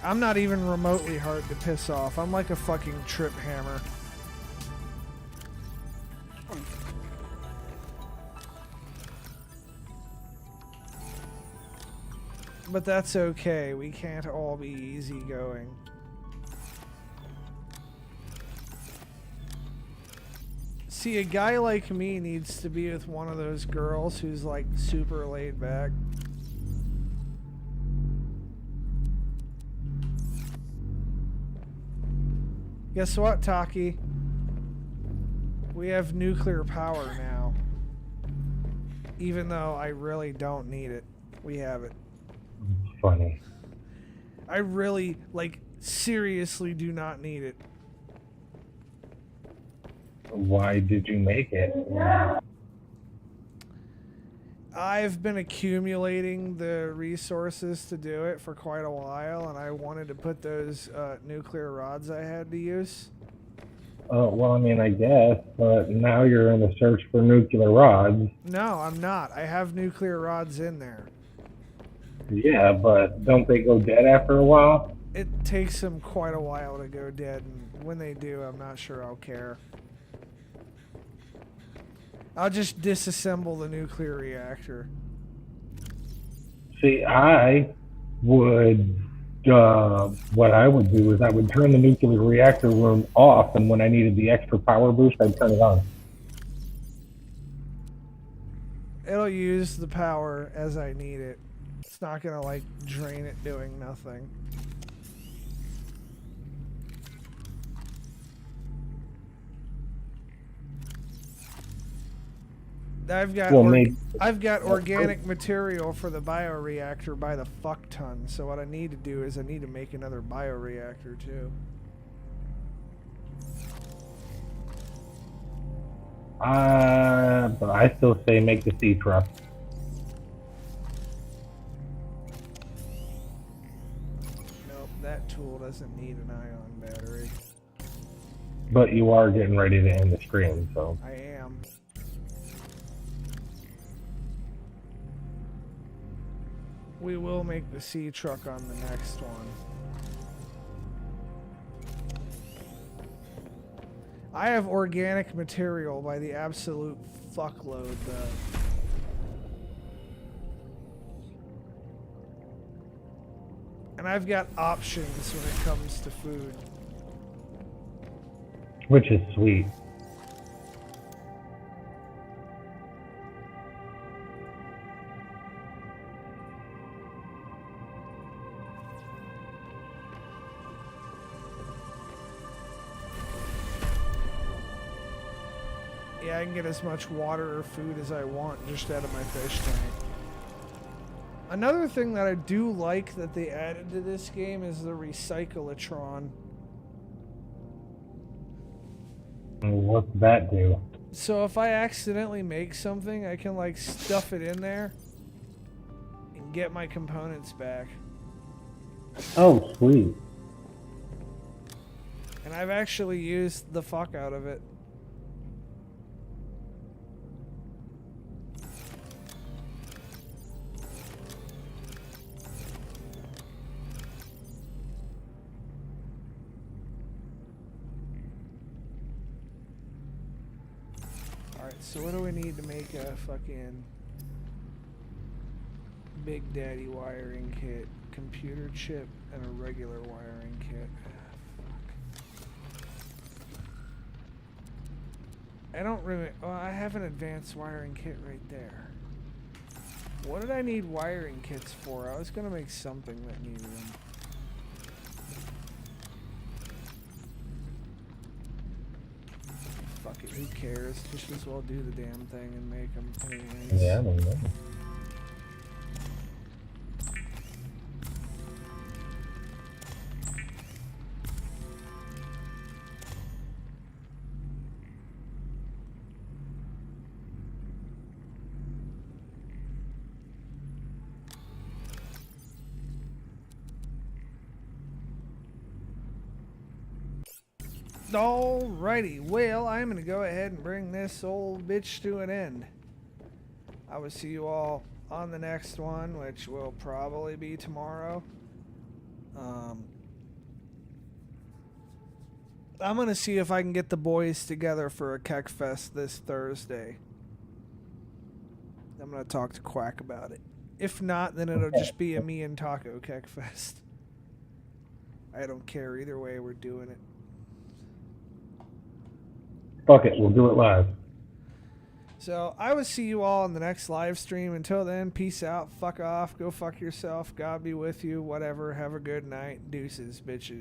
I'm not even remotely hard to piss off. I'm like a fucking trip hammer. But that's okay. We can't all be easygoing. See, a guy like me needs to be with one of those girls who's like super laid back. Guess what, Taki? We have nuclear power now. Even though I really don't need it. We have it. Funny. I really, seriously do not need it. Why did you make it? I've been accumulating the resources to do it for quite a while, and I wanted to put those nuclear rods I had to use. Oh, well, I mean, I guess, but now you're in a search for nuclear rods. No, I'm not. I have nuclear rods in there. Yeah, but don't they go dead after a while? It takes them quite a while to go dead, and when they do, I'm not sure I'll care. I'll just disassemble the nuclear reactor. See, I would, what I would do is I would turn the nuclear reactor room off, and when I needed the extra power boost, I'd turn it on. It'll use the power as I need it. It's not gonna, drain it doing nothing. I've got organic material for the bioreactor by the fuck ton. So what I need to do is I need to make another bioreactor too. But I still say make the sea truck. Nope, that tool doesn't need an ion battery. But you are getting ready to end the stream, so. I am. We will make the sea truck on the next one. I have organic material by the absolute fuckload, though. And I've got options when it comes to food. Which is sweet. Yeah, I can get as much water or food as I want just out of my fish tank. Another thing that I do like that they added to this game is the Recyclatron. What's that do? So if I accidentally make something, I can stuff it in there and get my components back. Oh, sweet. And I've actually used the fuck out of it. So what do we need to make a fucking Big Daddy wiring kit? Computer chip and a regular wiring kit. I don't remember. Oh, I have an advanced wiring kit right there. What did I need wiring kits for? I was gonna make something that needed them. Fuck it, who cares? Just as well do the damn thing and make them anyways. Yeah, I don't know. Alrighty, well, I'm going to go ahead and bring this old bitch to an end. I will see you all on the next one, which will probably be tomorrow. I'm going to see if I can get the boys together for a Keck Fest this Thursday. I'm going to talk to Quack about it. If not, then it'll just be a me and Taco Keck Fest. I don't care. Either way, we're doing it. Fuck it, we'll do it live. So, I will see you all in the next live stream. Until then, peace out, fuck off, go fuck yourself, God be with you, whatever, have a good night, deuces, bitches.